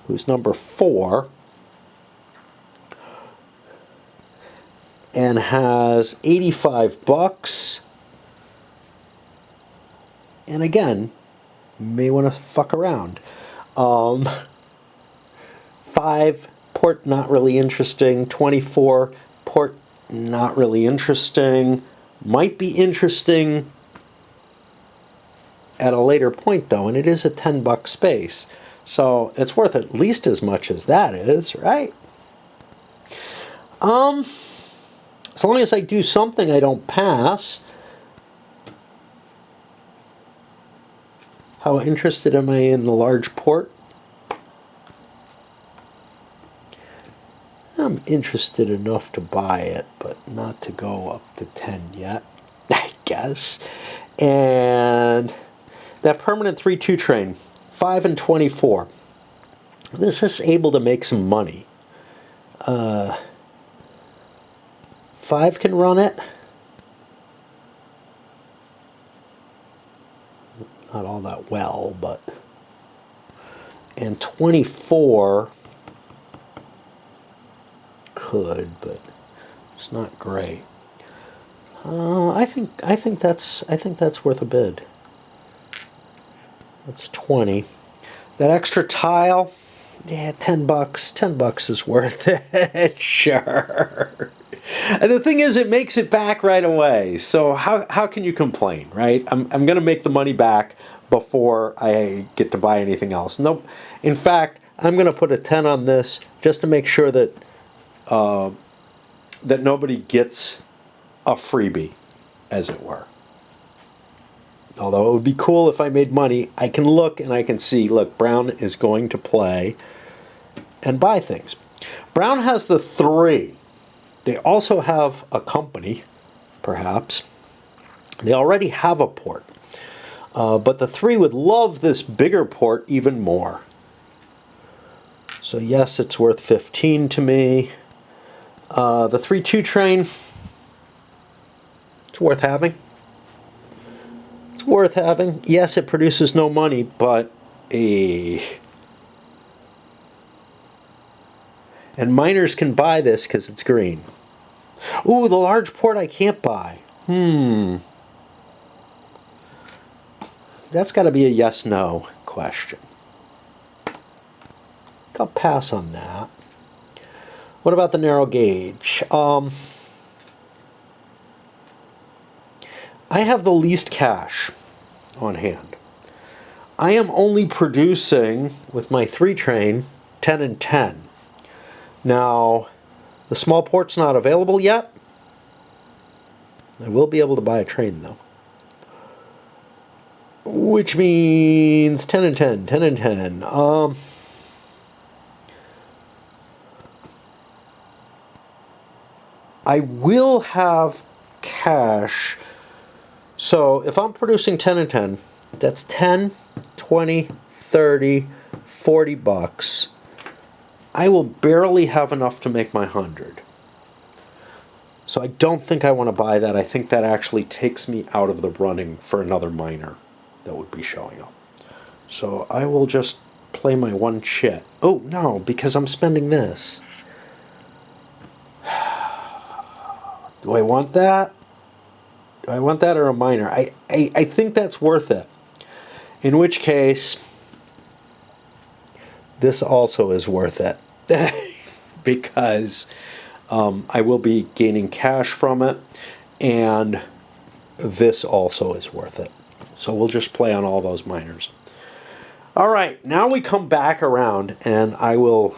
S1: who's number 4. And has $85. And again, you may want to fuck around. 5, port not really interesting. 24, port not really interesting. Might be interesting at a later point though, and it is a $10 space. So it's worth at least as much as that is, right? As long as I do something, I don't pass. How interested am I in the large port? I'm interested enough to buy it, but not to go up to 10 yet, I guess. And that permanent 3-2 train, 5 and 24. This is able to make some money. 5 can run it. Not all that well, but. And 24 could, but it's not great. I think that's worth a bid. That's 20. That extra tile, yeah, $10. $10 is worth it. Sure. And the thing is, it makes it back right away. So how can you complain, right? I'm going to make the money back before I get to buy anything else. Nope. In fact, I'm going to put a 10 on this just to make sure that that nobody gets a freebie, as it were. Although it would be cool if I made money. I can look and I can see, look, Brown is going to play and buy things. Brown has the 3. They also have a company, perhaps. They already have a port. But the 3 would love this bigger port even more. So yes, it's worth 15 to me. The 3-2 train, it's worth having. It's worth having. Yes, it produces no money, but and miners can buy this because it's green. Ooh, the large port I can't buy. That's got to be a yes-no question. I'll pass on that. What about the narrow gauge? I have the least cash on hand. I am only producing, with my 3 train, 10 and 10. Now, the small port's not available yet. I will be able to buy a train, though. Which means 10 and 10, 10 and 10. I will have cash. So if I'm producing 10 and 10, that's 10, 20, 30, 40 bucks. I will barely have enough to make my 100. So I don't think I want to buy that. I think that actually takes me out of the running for another miner that would be showing up. So I will just play my one chit. Oh, no, because I'm spending this. Do I want that? Do I want that or a miner? I think that's worth it. In which case, this also is worth it. Because I will be gaining cash from it, and this also is worth it. So we'll just play on all those miners. All right, now we come back around, and I will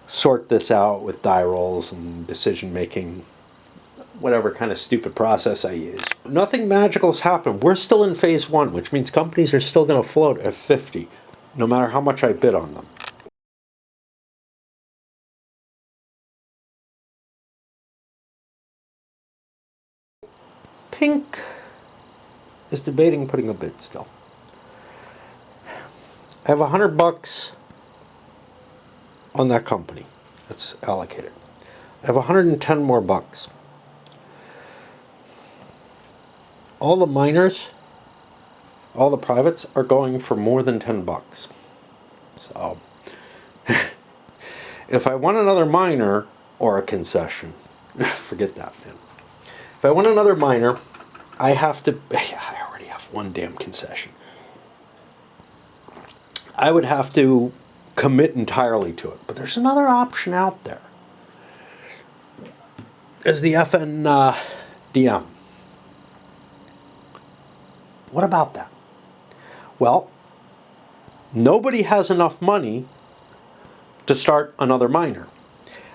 S1: sort this out with die rolls and decision making, whatever kind of stupid process I use. Nothing magical has happened. We're still in phase 1, which means companies are still going to float at 50, no matter how much I bid on them. Pink is debating putting a bid still. I have $100 on that company that's allocated. I have 110 more bucks. All the miners, all the privates are going for more than 10 bucks. So if I want another miner or a concession, forget that, man. If I want another miner, I have to, I already have one damn concession. I would have to commit entirely to it. But there's another option out there. There's the FNDM. What about that? Well, nobody has enough money to start another miner.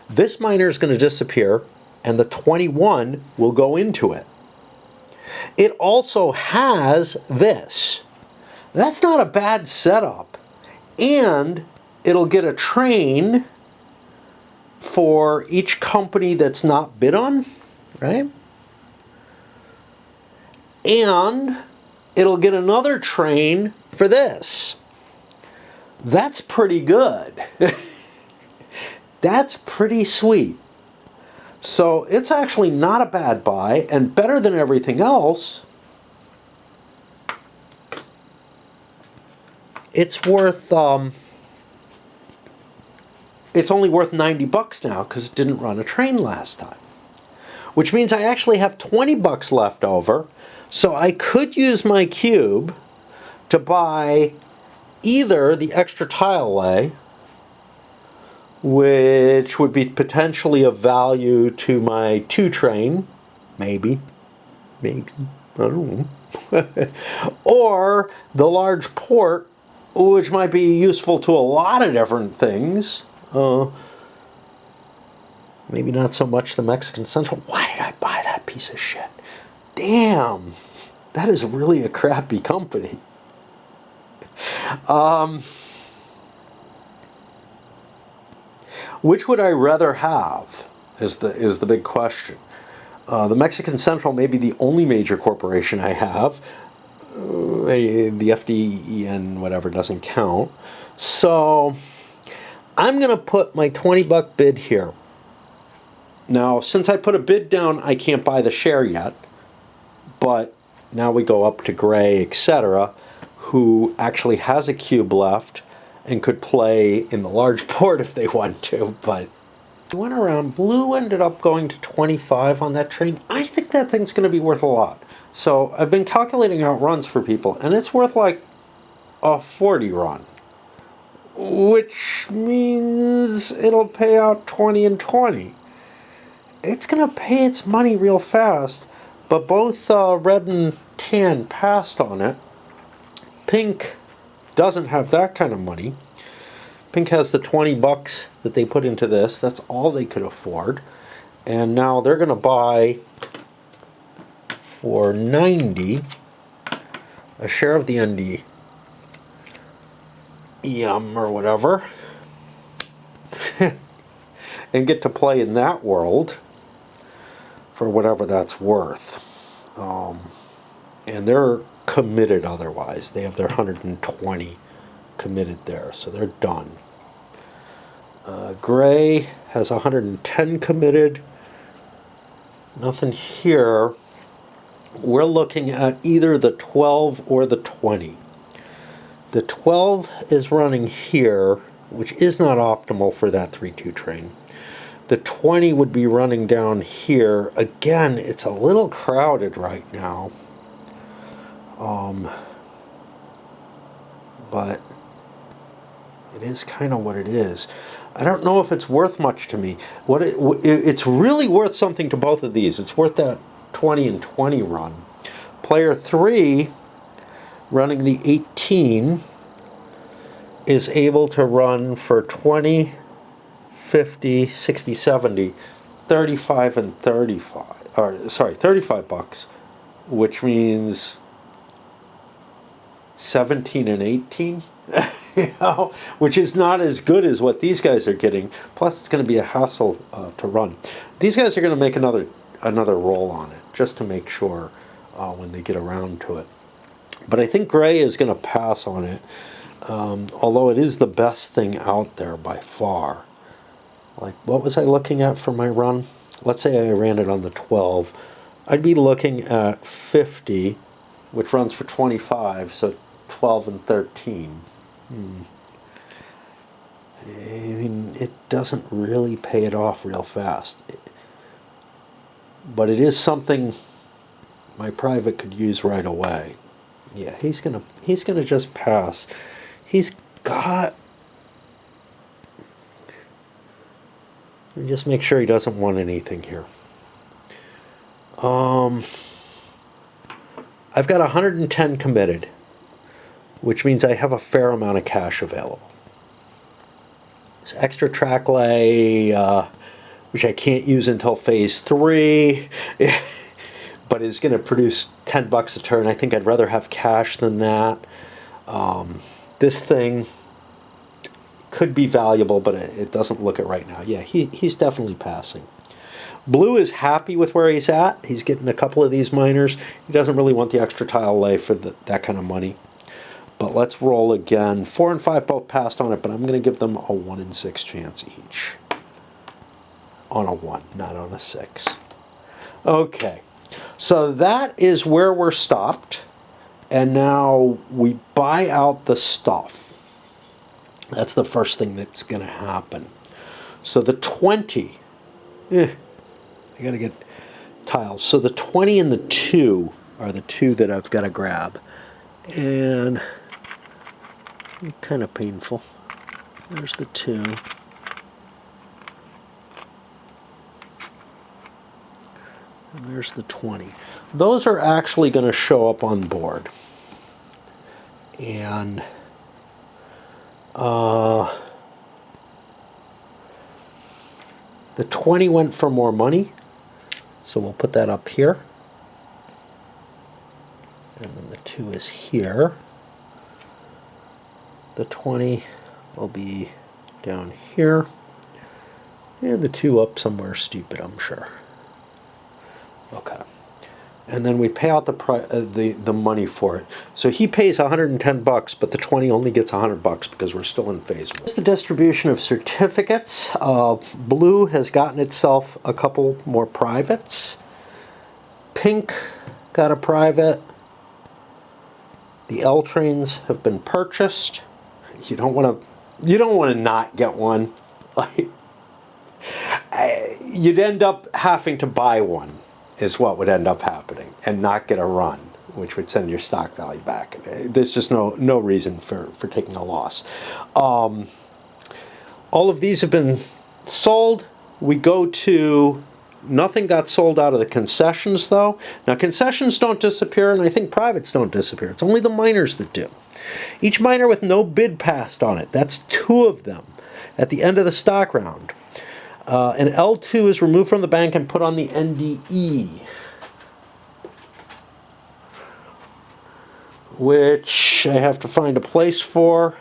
S1: This miner is going to disappear, and the 21 will go into it. It also has this. That's not a bad setup. And it'll get a train for each company that's not bid on, right? And it'll get another train for this. That's pretty good. That's pretty sweet. So it's actually not a bad buy, and better than everything else. It's worth, it's only worth 90 bucks now because it didn't run a train last time. Which means I actually have 20 bucks left over, so I could use my cube to buy either the extra tile lay, which would be potentially of value to my 2 train, maybe, I don't know, or the large port, which might be useful to a lot of different things. Maybe not so much the Mexican Central. Why did I buy that piece of shit? Damn, that is really a crappy company. Which would I rather have is the big question. The Mexican Central may be the only major corporation I have. The FDEN whatever doesn't count. So I'm going to put my 20 buck bid here. Now, since I put a bid down, I can't buy the share yet. But now we go up to Gray, etc., who actually has a cube left and could play in the large port if they want to. But we went around. Blue ended up going to 25 on that train. I think that thing's going to be worth a lot. So I've been calculating out runs for people, and it's worth like a 40 run. Which means it'll pay out 20 and 20. It's going to pay its money real fast, but both red and tan passed on it. Pink doesn't have that kind of money. Pink has the 20 bucks that they put into this. That's all they could afford. And now they're going to buy for 90, a share of the ND or whatever, and get to play in that world for whatever that's worth. And they're committed otherwise. They have their 120 committed there, so they're done. Gray has 110 committed. Nothing here. We're looking at either the 12 or the 20. The 12 is running here, which is not optimal for that 3-2 train. The 20 would be running down here. Again, it's a little crowded right now. But it is kind of what it is. I don't know if it's worth much to me. It's really worth something to both of these. It's worth that 20 and 20 run. Player 3, running the 18, is able to run for 20, 50, 60, 70, 35 and 35. Or sorry, 35 bucks, which means 17 and 18. You know, which is not as good as what these guys are getting. Plus, it's going to be a hassle to run. These guys are going to make another roll on it, just to make sure when they get around to it. But I think Gray is going to pass on it, although it is the best thing out there by far. Like, what was I looking at for my run? Let's say I ran it on the 12. I'd be looking at 50, which runs for 25, so 12 and 13. I mean, it doesn't really pay it off real fast. But it is something my private could use right away. Yeah, he's gonna just pass. He's got... Just make sure he doesn't want anything here. I've got 110 committed, which means I have a fair amount of cash available. This extra track lay, which I can't use until phase 3, but is going to produce 10 bucks a turn. I think I'd rather have cash than that. This thing could be valuable, but it doesn't look it right now. Yeah, he's definitely passing. Blue is happy with where he's at. He's getting a couple of these minors. He doesn't really want the extra tile lay for that kind of money. But let's roll again. 4 and 5 both passed on it, but I'm going to give them a 1 in 6 chance each. On a 1, not on a 6. Okay, so that is where we're stopped. And now we buy out the stuff. That's the first thing that's going to happen. So the 20, I got to get tiles. So the 20 and the 2 are the two that I've got to grab. And kind of painful. There's the 2. And there's the 20. Those are actually going to show up on board. And the 20 went for more money. So we'll put that up here. And then the 2 is here. The 20 will be down here. And the 2 up somewhere stupid, I'm sure. Okay. And then we pay out the money for it. So he pays 110 bucks, but the 20 only gets 100 bucks because we're still in phase 1. Here's the distribution of certificates. Blue has gotten itself a couple more privates. Pink got a private. The L trains have been purchased. You don't want to not get one. Like, you'd end up having to buy one, is what would end up happening, and not get a run, which would send your stock value back. There's just no reason for taking a loss. All of these have been sold. We go to... Nothing got sold out of the concessions, though. Now, concessions don't disappear, and I think privates don't disappear. It's only the minors that do. Each minor with no bid passed on it. That's 2 of them at the end of the stock round. And L2 is removed from the bank and put on the NDE. which I have to find a place for.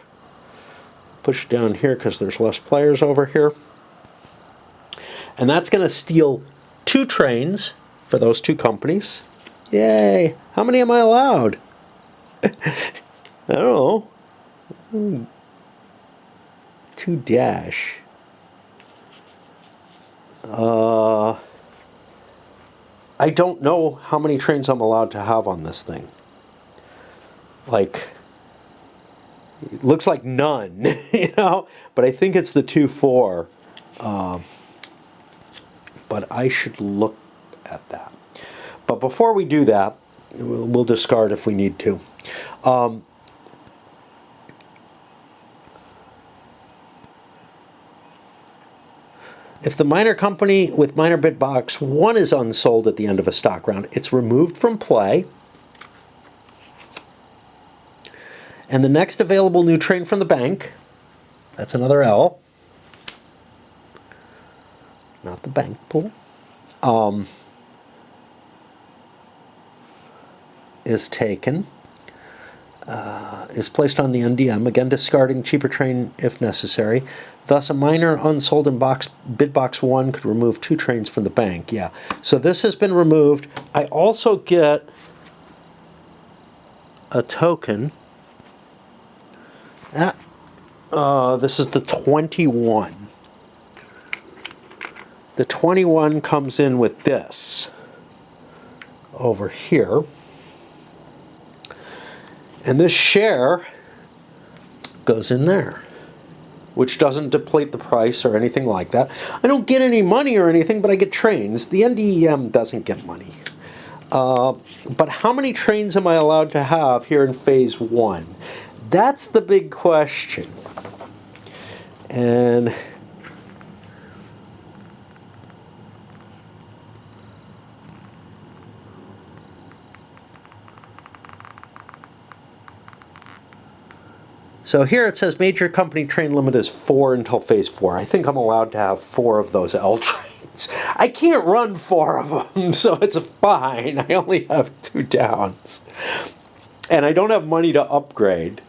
S1: Push it down here because there's less players over here. And that's going to steal 2 trains for those 2 companies. Yay! How many am I allowed? I don't know. 2 dash. I don't know how many trains I'm allowed to have on this thing. Like, it looks like none, you know? But I think it's the 2-4. But I should look at that. But before we do that, we'll discard if we need to. If the minor company with minor bid box 1 is unsold at the end of a stock round, it's removed from play. And the next available new train from the bank, that's another L, not the bank pool, is taken, is placed on the NDM, again discarding cheaper train if necessary. Thus, a minor unsold in bid box 1 could remove 2 trains from the bank. Yeah, so this has been removed. I also get a token. This is the 21. The 21 comes in with this over here. And this share goes in there, which doesn't deplete the price or anything like that. I don't get any money or anything, but I get trains. The NDEM doesn't get money. But how many trains am I allowed to have here in phase 1? That's the big question. And so here it says major company train limit is 4 until phase 4. I think I'm allowed to have 4 of those L trains. I can't run 4 of them, so it's fine. I only have 2 downs. And I don't have money to upgrade.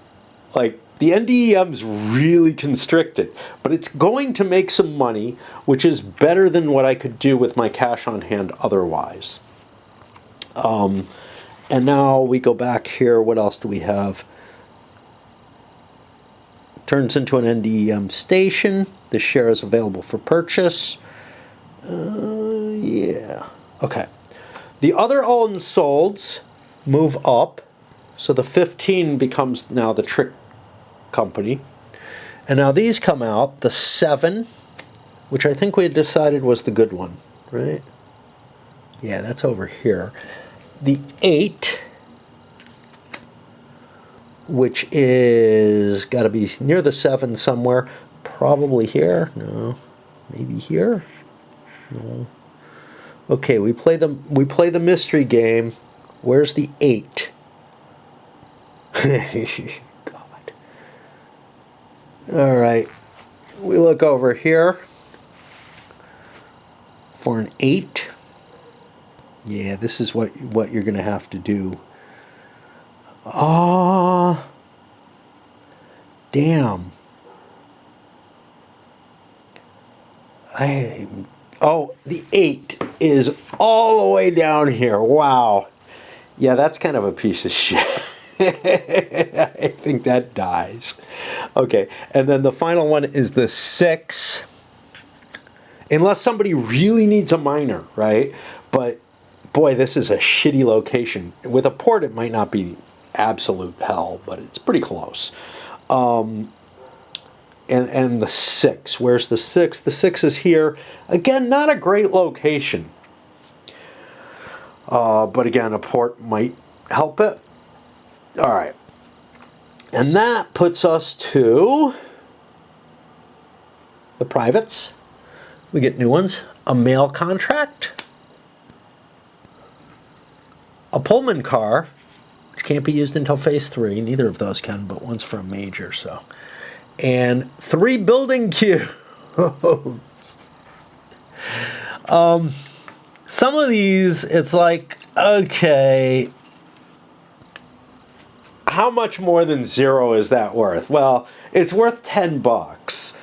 S1: Like, the NDEM's really constricted, but it's going to make some money, which is better than what I could do with my cash on hand otherwise. And now we go back here. What else do we have? Turns into an NDEM station. The share is available for purchase. Yeah. Okay. The other unsolds move up. So the 15 becomes now the trick company. And now these come out. The 7, which I think we had decided was the good one, right? Yeah, that's over here. The 8, which is got to be near the 7 somewhere. Probably here. No. Maybe here. No. Okay, we play the mystery game. Where's the 8? God. All right. We look over here for an 8. Yeah, this is what you're going to have to do. Oh, damn. Oh, the 8 is all the way down here. Wow. Yeah, that's kind of a piece of shit. I think that dies. Okay, and then the final one is the 6. Unless somebody really needs a minor, right? But boy, this is a shitty location. With a port, it might not be absolute hell, but it's pretty close. And the 6. Where's the 6? The 6 is here. Again, not a great location. But again, a port might help it. All right. And that puts us to the privates. We get new ones. A mail contract. A Pullman car, which can't be used until phase 3. Neither of those can, but one's for a major, so. And 3 building cubes. Some of these, it's like, okay, how much more than 0 is that worth? Well, it's worth 10 bucks,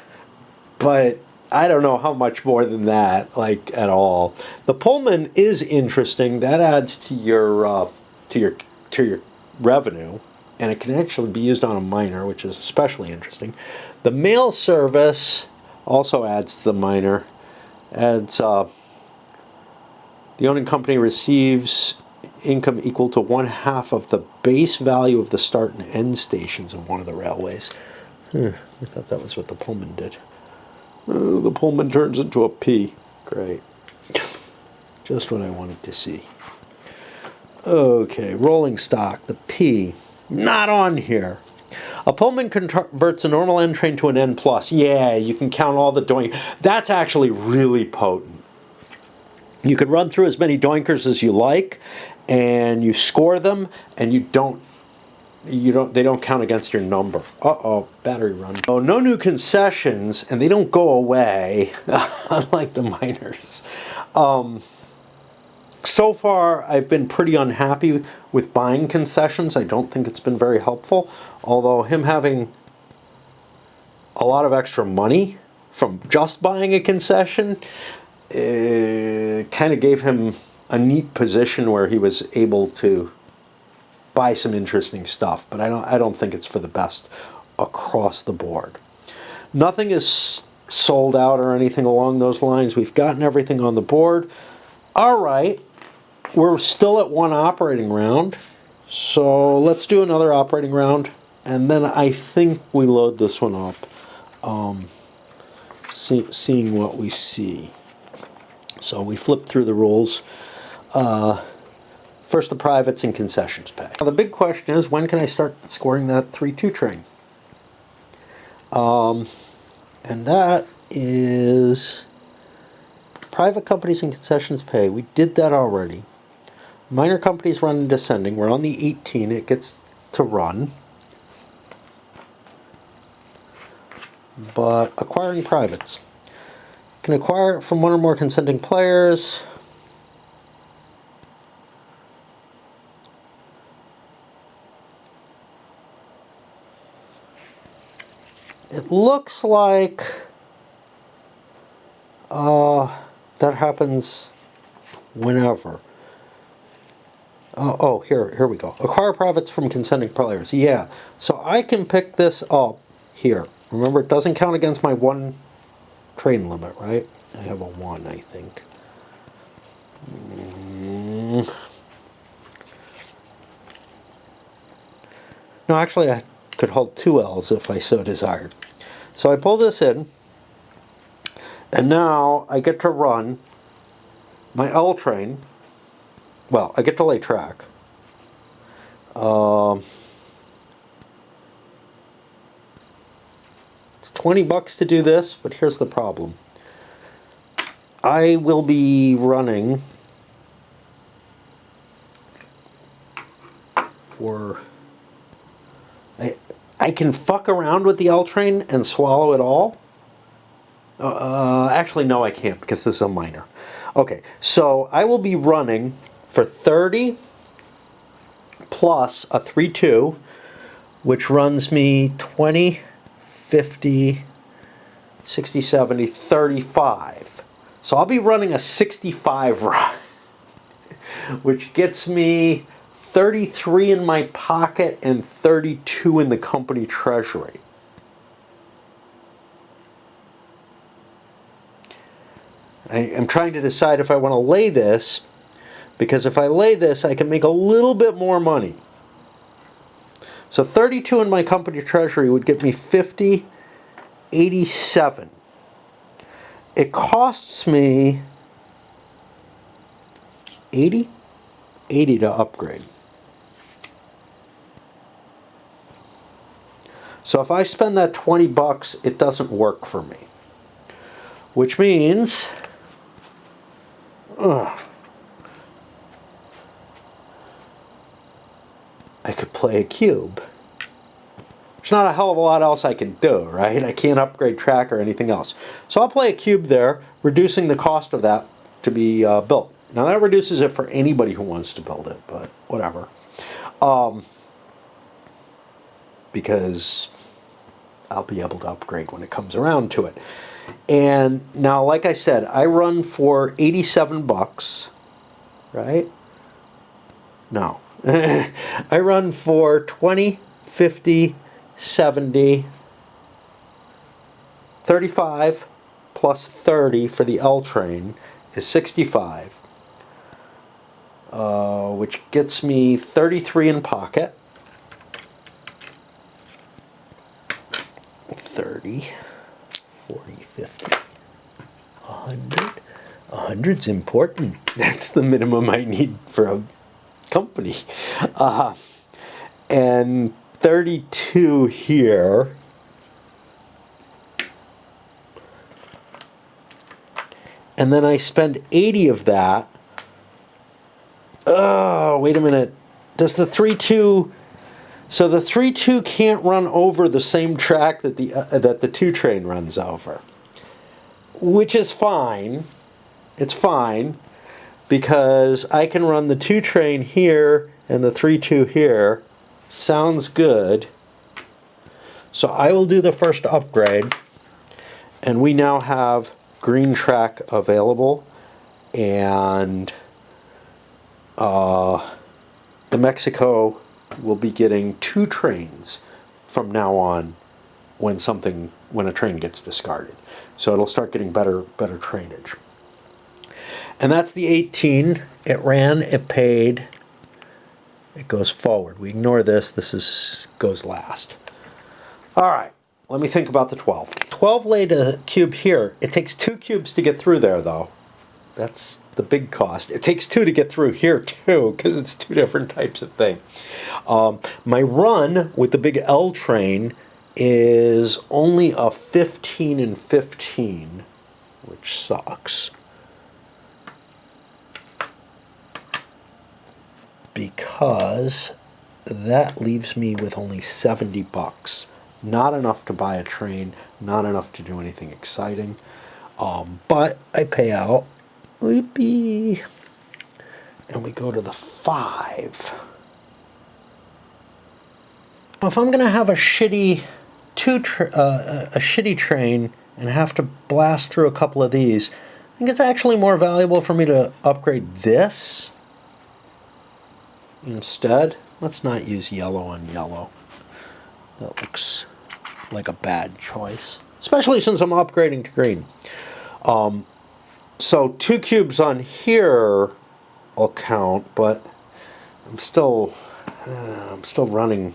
S1: but I don't know how much more than that, like, at all. The Pullman is interesting. That adds to your revenue, and it can actually be used on a miner, which is especially interesting. The mail service also adds to the miner. Adds the owning company receives income equal to 1/2 of the base value of the start and end stations of one of the railways. I thought that was what the Pullman did. The Pullman turns into a P. Great. Just what I wanted to see. Okay, rolling stock, the P. Not on here. A Pullman converts a normal N train to an N+. Yeah, you can count all the doink. That's actually really potent. You can run through as many doinkers as you like, and you score them, and they don't count against your number. Uh-oh, battery run. Oh, no new concessions, and they don't go away, unlike the miners. So far, I've been pretty unhappy with buying concessions. I don't think it's been very helpful, although him having a lot of extra money from just buying a concession kind of gave him a neat position where he was able to buy some interesting stuff, but I don't think it's for the best across the board. Nothing is sold out or anything along those lines. We've gotten everything on the board. All right, we're still at 1 operating round, so let's do another operating round, and then I think we load this one up, seeing what we see. So we flip through the rules. First, the privates and concessions pay. Now, the big question is, when can I start scoring that 3-2 train? And that is private companies and concessions pay. We did that already. Minor companies run in descending. We're on the 18. It gets to run. But acquiring privates. Can acquire from 1 or more consenting players. It looks like that happens whenever. Here we go. Acquire privates from consenting players. Yeah, so I can pick this up here. Remember, it doesn't count against my 1 train limit, right? I have a 1, I think. No, actually, I could hold 2 L's if I so desired. So I pull this in, and now I get to run my L train. Well, I get to lay track. It's 20 bucks to do this, but here's the problem. I will be running for... I can fuck around with the L train and swallow it all. Actually, no, I can't, because this is a minor. Okay, so I will be running for 30 plus a 3-2, which runs me 20, 50, 60, 70, 35. So I'll be running a 65 run, which gets me 33 in my pocket and 32 in the company treasury. I am trying to decide if I want to lay this, because if I lay this, I can make a little bit more money. So 32 in my company treasury would get me 50, 87. It costs me 80 to upgrade. So if I spend that 20 bucks, it doesn't work for me. Which means I could play a cube. There's not a hell of a lot else I can do, right? I can't upgrade track or anything else. So I'll play a cube there, reducing the cost of that to be built. Now that reduces it for anybody who wants to build it, but whatever. because I'll be able to upgrade when it comes around to it. And now, like I said, I run for 87 bucks, right? No. I run for 20, 50, 70, 35 plus 30 for the L train is 65, which gets me 33 in pocket. 30, 40, 50, 100. 100's important. That's the minimum I need for a company. And 32 here. And then I spend 80 of that. Oh, wait a minute. Does the 3-2... So the 3-2 can't run over the same track that the 2 train runs over. Which is fine. It's fine. Because I can run the 2 train here and the 3-2 here. Sounds good. So I will do the first upgrade. And we now have green track available. And the Mexico will be getting 2 trains from now on when a train gets discarded. So it'll start getting better trainage. And that's the 18. It ran, it paid, it goes forward. We ignore this. This goes last. All right, let me think about the 12. 12 laid a cube here. It takes 2 cubes to get through there, though. That's the big cost. It takes 2 to get through here, too, because it's 2 different types of thing. My run with the big L train is only a 15 and 15, which sucks. Because that leaves me with only 70 bucks. Not enough to buy a train, not enough to do anything exciting. But I pay out. Weepy. And we go to the 5. If I'm going to have a shitty shitty train and have to blast through a couple of these, I think it's actually more valuable for me to upgrade this instead. Let's not use yellow on yellow. That looks like a bad choice, especially since I'm upgrading to green. So 2 cubes on here will count, but I'm still running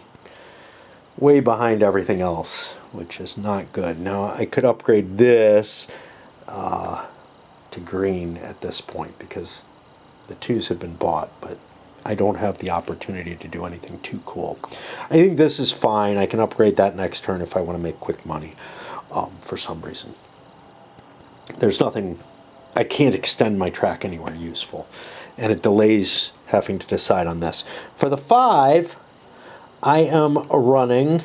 S1: way behind everything else, which is not good. Now I could upgrade this to green at this point because the 2s have been bought, but I don't have the opportunity to do anything too cool. I think this is fine. I can upgrade that next turn if I want to make quick money for some reason. There's nothing, I can't extend my track anywhere useful, and it delays having to decide on this. For the 5, I am running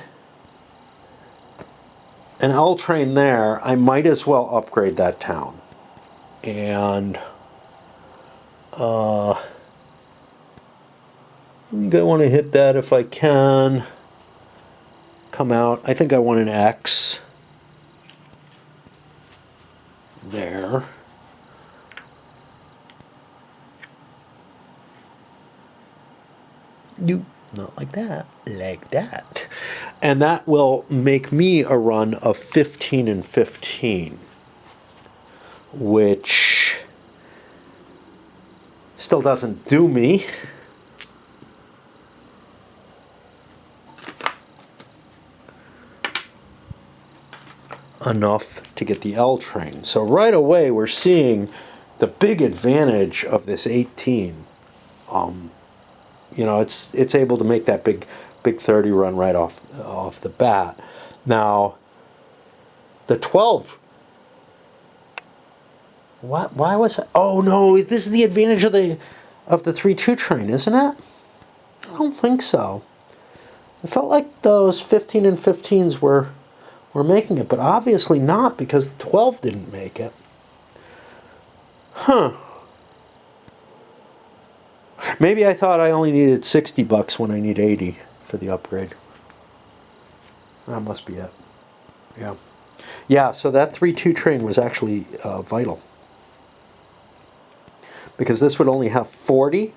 S1: an L train there. I might as well upgrade that town. And I think I want to hit that if I can. Come out. I think I want an X. There. Nope, not like that. Like that. And that will make me a run of 15 and 15. Which still doesn't do me. Enough to get the L train. So right away we're seeing the big advantage of this 18. You know, it's able to make that big 30 run right off the bat. Now the 12. Why was it? Oh no, this is the advantage of the 3-2 train, isn't it? I don't think so. I felt like those 15 and 15s were making it, but obviously not because the 12 didn't make it. Huh. Maybe I thought I only needed 60 bucks when I need 80 for the upgrade. That must be it. Yeah. Yeah, so that 3-2 train was actually vital. Because this would only have 40,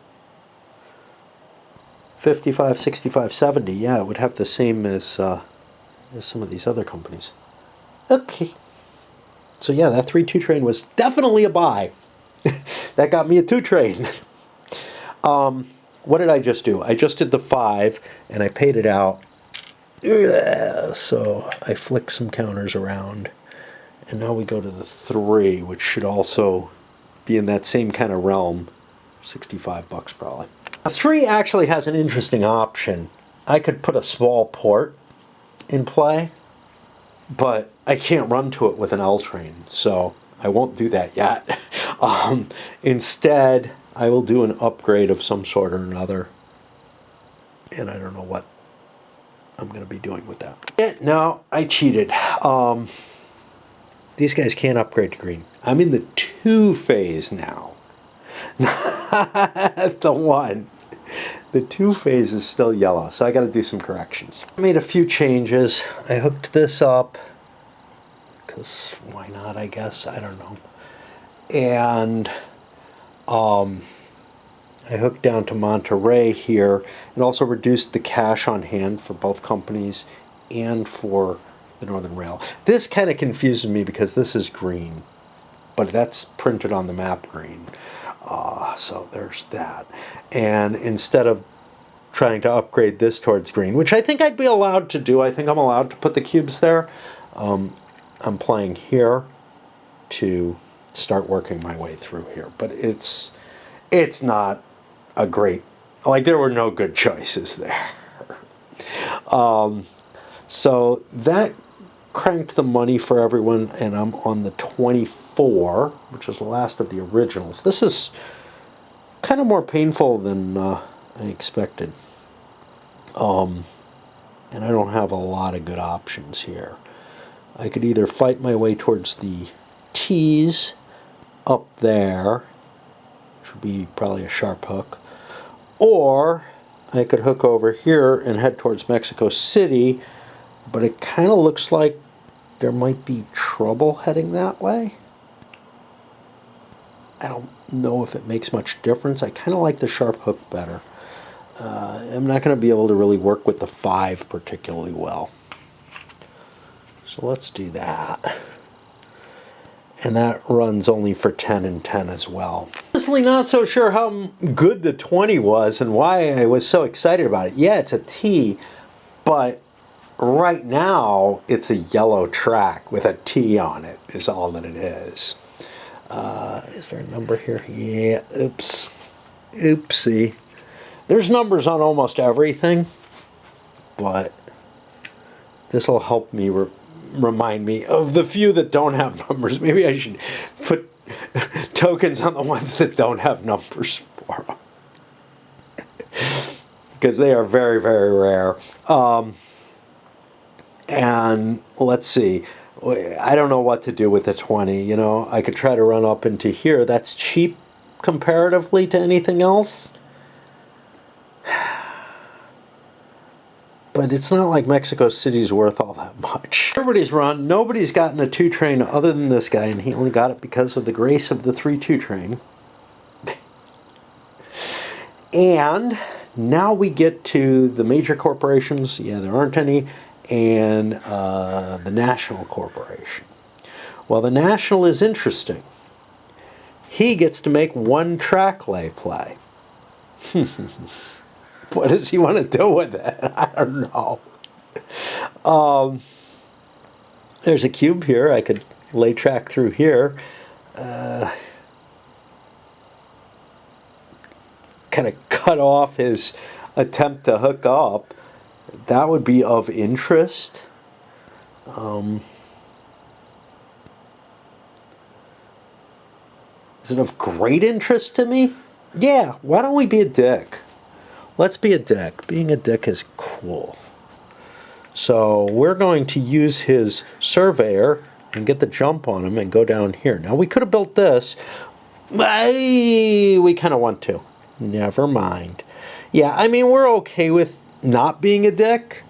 S1: 55, 65, 70. Yeah, it would have the same as some of these other companies. Okay. So yeah, that 3-2 train was definitely a buy. That got me a 2 train. What did I just do? I just did the 5 and I paid it out. So I flick some counters around. And now we go to the 3, which should also be in that same kind of realm. 65 bucks probably. A 3 actually has an interesting option. I could put a small port in play, but I can't run to it with an L train, so I won't do that yet. Instead, I will do an upgrade of some sort or another, and I don't know what I'm going to be doing with that. Yeah, no, I cheated. These guys can't upgrade to green. I'm in the 2 phase now. Not the 1. The 2 phase is still yellow, so I got to do some corrections. I made a few changes. I hooked this up, because why not, I guess, I don't know. And I hooked down to Monterey here, and also reduced the cash on hand for both companies and for the Northern Rail. This kind of confuses me because this is green, but that's printed on the map green. So there's that. And instead of trying to upgrade this towards green, which I think I'd be allowed to do, I think I'm allowed to put the cubes there, I'm playing here to start working my way through here. But it's not a great, like, there were no good choices there. So that cranked the money for everyone, and I'm on the 24, which is the last of the originals. This is kind of more painful than I expected. And I don't have a lot of good options here. I could either fight my way towards the T's up there, which would be probably a sharp hook, or I could hook over here and head towards Mexico City, but it kind of looks like there might be trouble heading that way. I don't know if it makes much difference. I kind of like the sharp hook better. I'm not going to be able to really work with the 5 particularly well. So let's do that. And that runs only for 10 and 10 as well. Honestly, not so sure how good the 20 was and why I was so excited about it. Yeah, it's a T, but right now it's a yellow track with a T on it is all that it is. Is there a number here? Yeah, oops. Oopsie. There's numbers on almost everything, but this will help me remind me of the few that don't have numbers. Maybe I should put tokens on the ones that don't have numbers for them. Because they are very, very rare. And let's see. I don't know what to do with the 20. You know, I could try to run up into here. That's cheap comparatively to anything else. But it's not like Mexico City's worth all that much. Everybody's run. Nobody's gotten a 2 train other than this guy, and he only got it because of the grace of the 3-2 train. And now we get to the major corporations. Yeah, there aren't any. And the National Corporation. Well, the National is interesting. He gets to make 1 track lay play. What does he want to do with it? I don't know. There's a cube here. I could lay track through here. Kind of cut off his attempt to hook up. That would be of interest. Is it of great interest to me? Yeah, why don't we be a dick? Let's be a dick. Being a dick is cool. So we're going to use his surveyor and get the jump on him and go down here. Now we could have built this. We kind of want to. Never mind. Yeah, I mean, we're okay with not being a dick.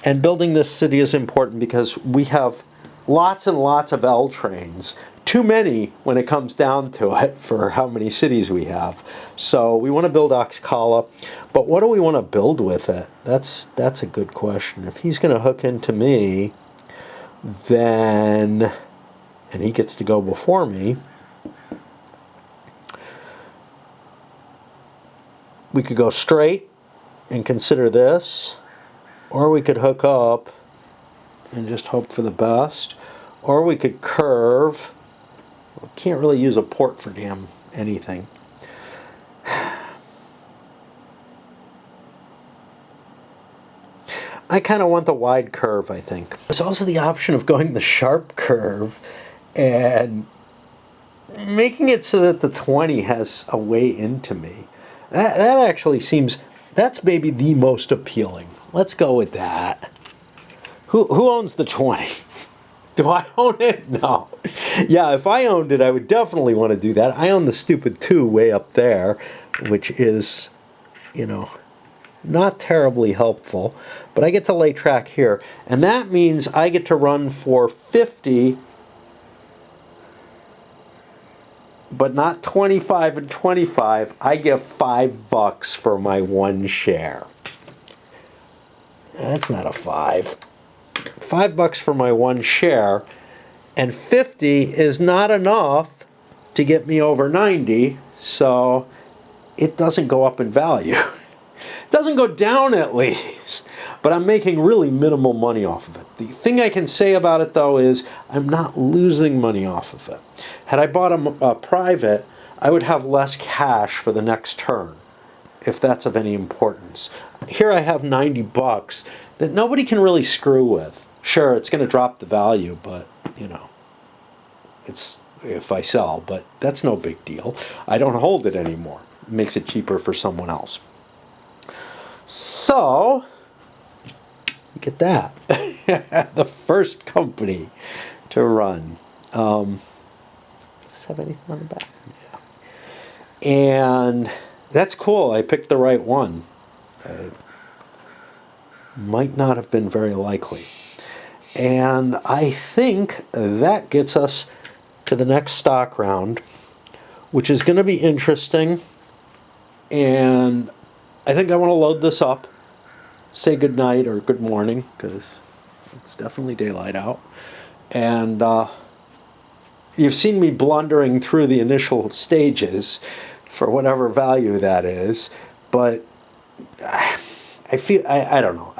S1: And building this city is important because we have lots and lots of L trains. Too many when it comes down to it for how many cities we have. So we want to build Oxcala, but what do we want to build with it? That's a good question. If he's going to hook into me, then, and he gets to go before me, we could go straight and consider this, or we could hook up and just hope for the best, or we could curve. We can't really use a port for damn anything. I kind of want the wide curve, I think. There's also the option of going the sharp curve and making it so that the 20 has a way into me. That actually seems, that's maybe the most appealing. Let's go with that. Who owns the 20? Do I own it? No. Yeah, if I owned it, I would definitely want to do that. I own the stupid 2 way up there, which is, you know, not terribly helpful. But I get to lay track here. And that means I get to run for 50, but not 25 and 25. I get $5 for my 1 share. That's not a 5. $5 for my 1 share, and 50 is not enough to get me over 90, so it doesn't go up in value. It doesn't go down at least, but I'm making really minimal money off of it. The thing I can say about it though is I'm not losing money off of it. Had I bought a private, I would have less cash for the next turn, if that's of any importance. Here I have $90 that nobody can really screw with. Sure, it's going to drop the value, but, you know, it's if I sell, but that's no big deal. I don't hold it anymore. It makes it cheaper for someone else. So, look at that. The first company to run. Does this have anything on the back? Yeah. And that's cool. I picked the right one. Might not have been very likely. And I think that gets us to the next stock round, which is going to be interesting. And I think I want to load this up, say good night or good morning, because it's definitely daylight out. And you've seen me blundering through the initial stages for whatever value that is, but I feel, I don't know.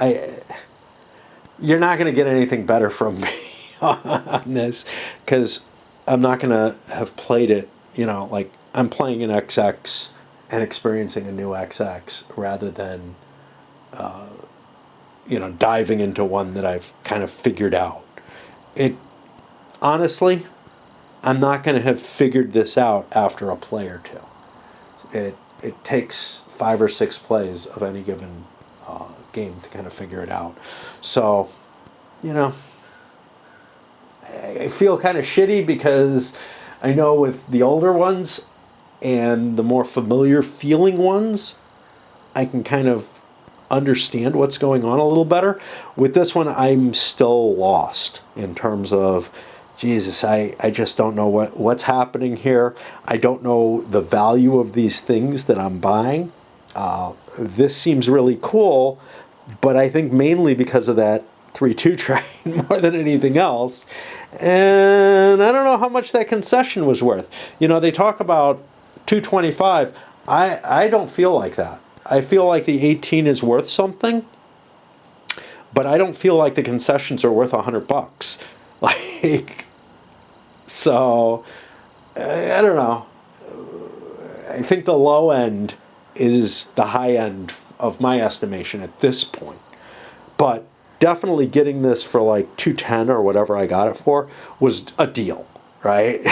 S1: You're not going to get anything better from me on this, because I'm not going to have played it, you know, like I'm playing an XX and experiencing a new XX rather than, you know, diving into one that I've kind of figured out. Honestly, I'm not going to have figured this out after a play or 2. It takes 5 or 6 plays of any given game to kind of figure it out. So, you know, I feel kind of shitty because I know with the older ones and the more familiar feeling ones, I can kind of understand what's going on a little better. With this one, I'm still lost in terms of, Jesus, I just don't know what's happening here. I don't know the value of these things that I'm buying. This seems really cool, but I think mainly because of that 3-2 train more than anything else. And I don't know how much that concession was worth. You know, they talk about 225. I don't feel like that. I feel like the 18 is worth something, but I don't feel like the concessions are worth $100. Like, so I don't know. I think the low end is the high end of my estimation at this point. But definitely getting this for like 210 or whatever I got it for was a deal, right?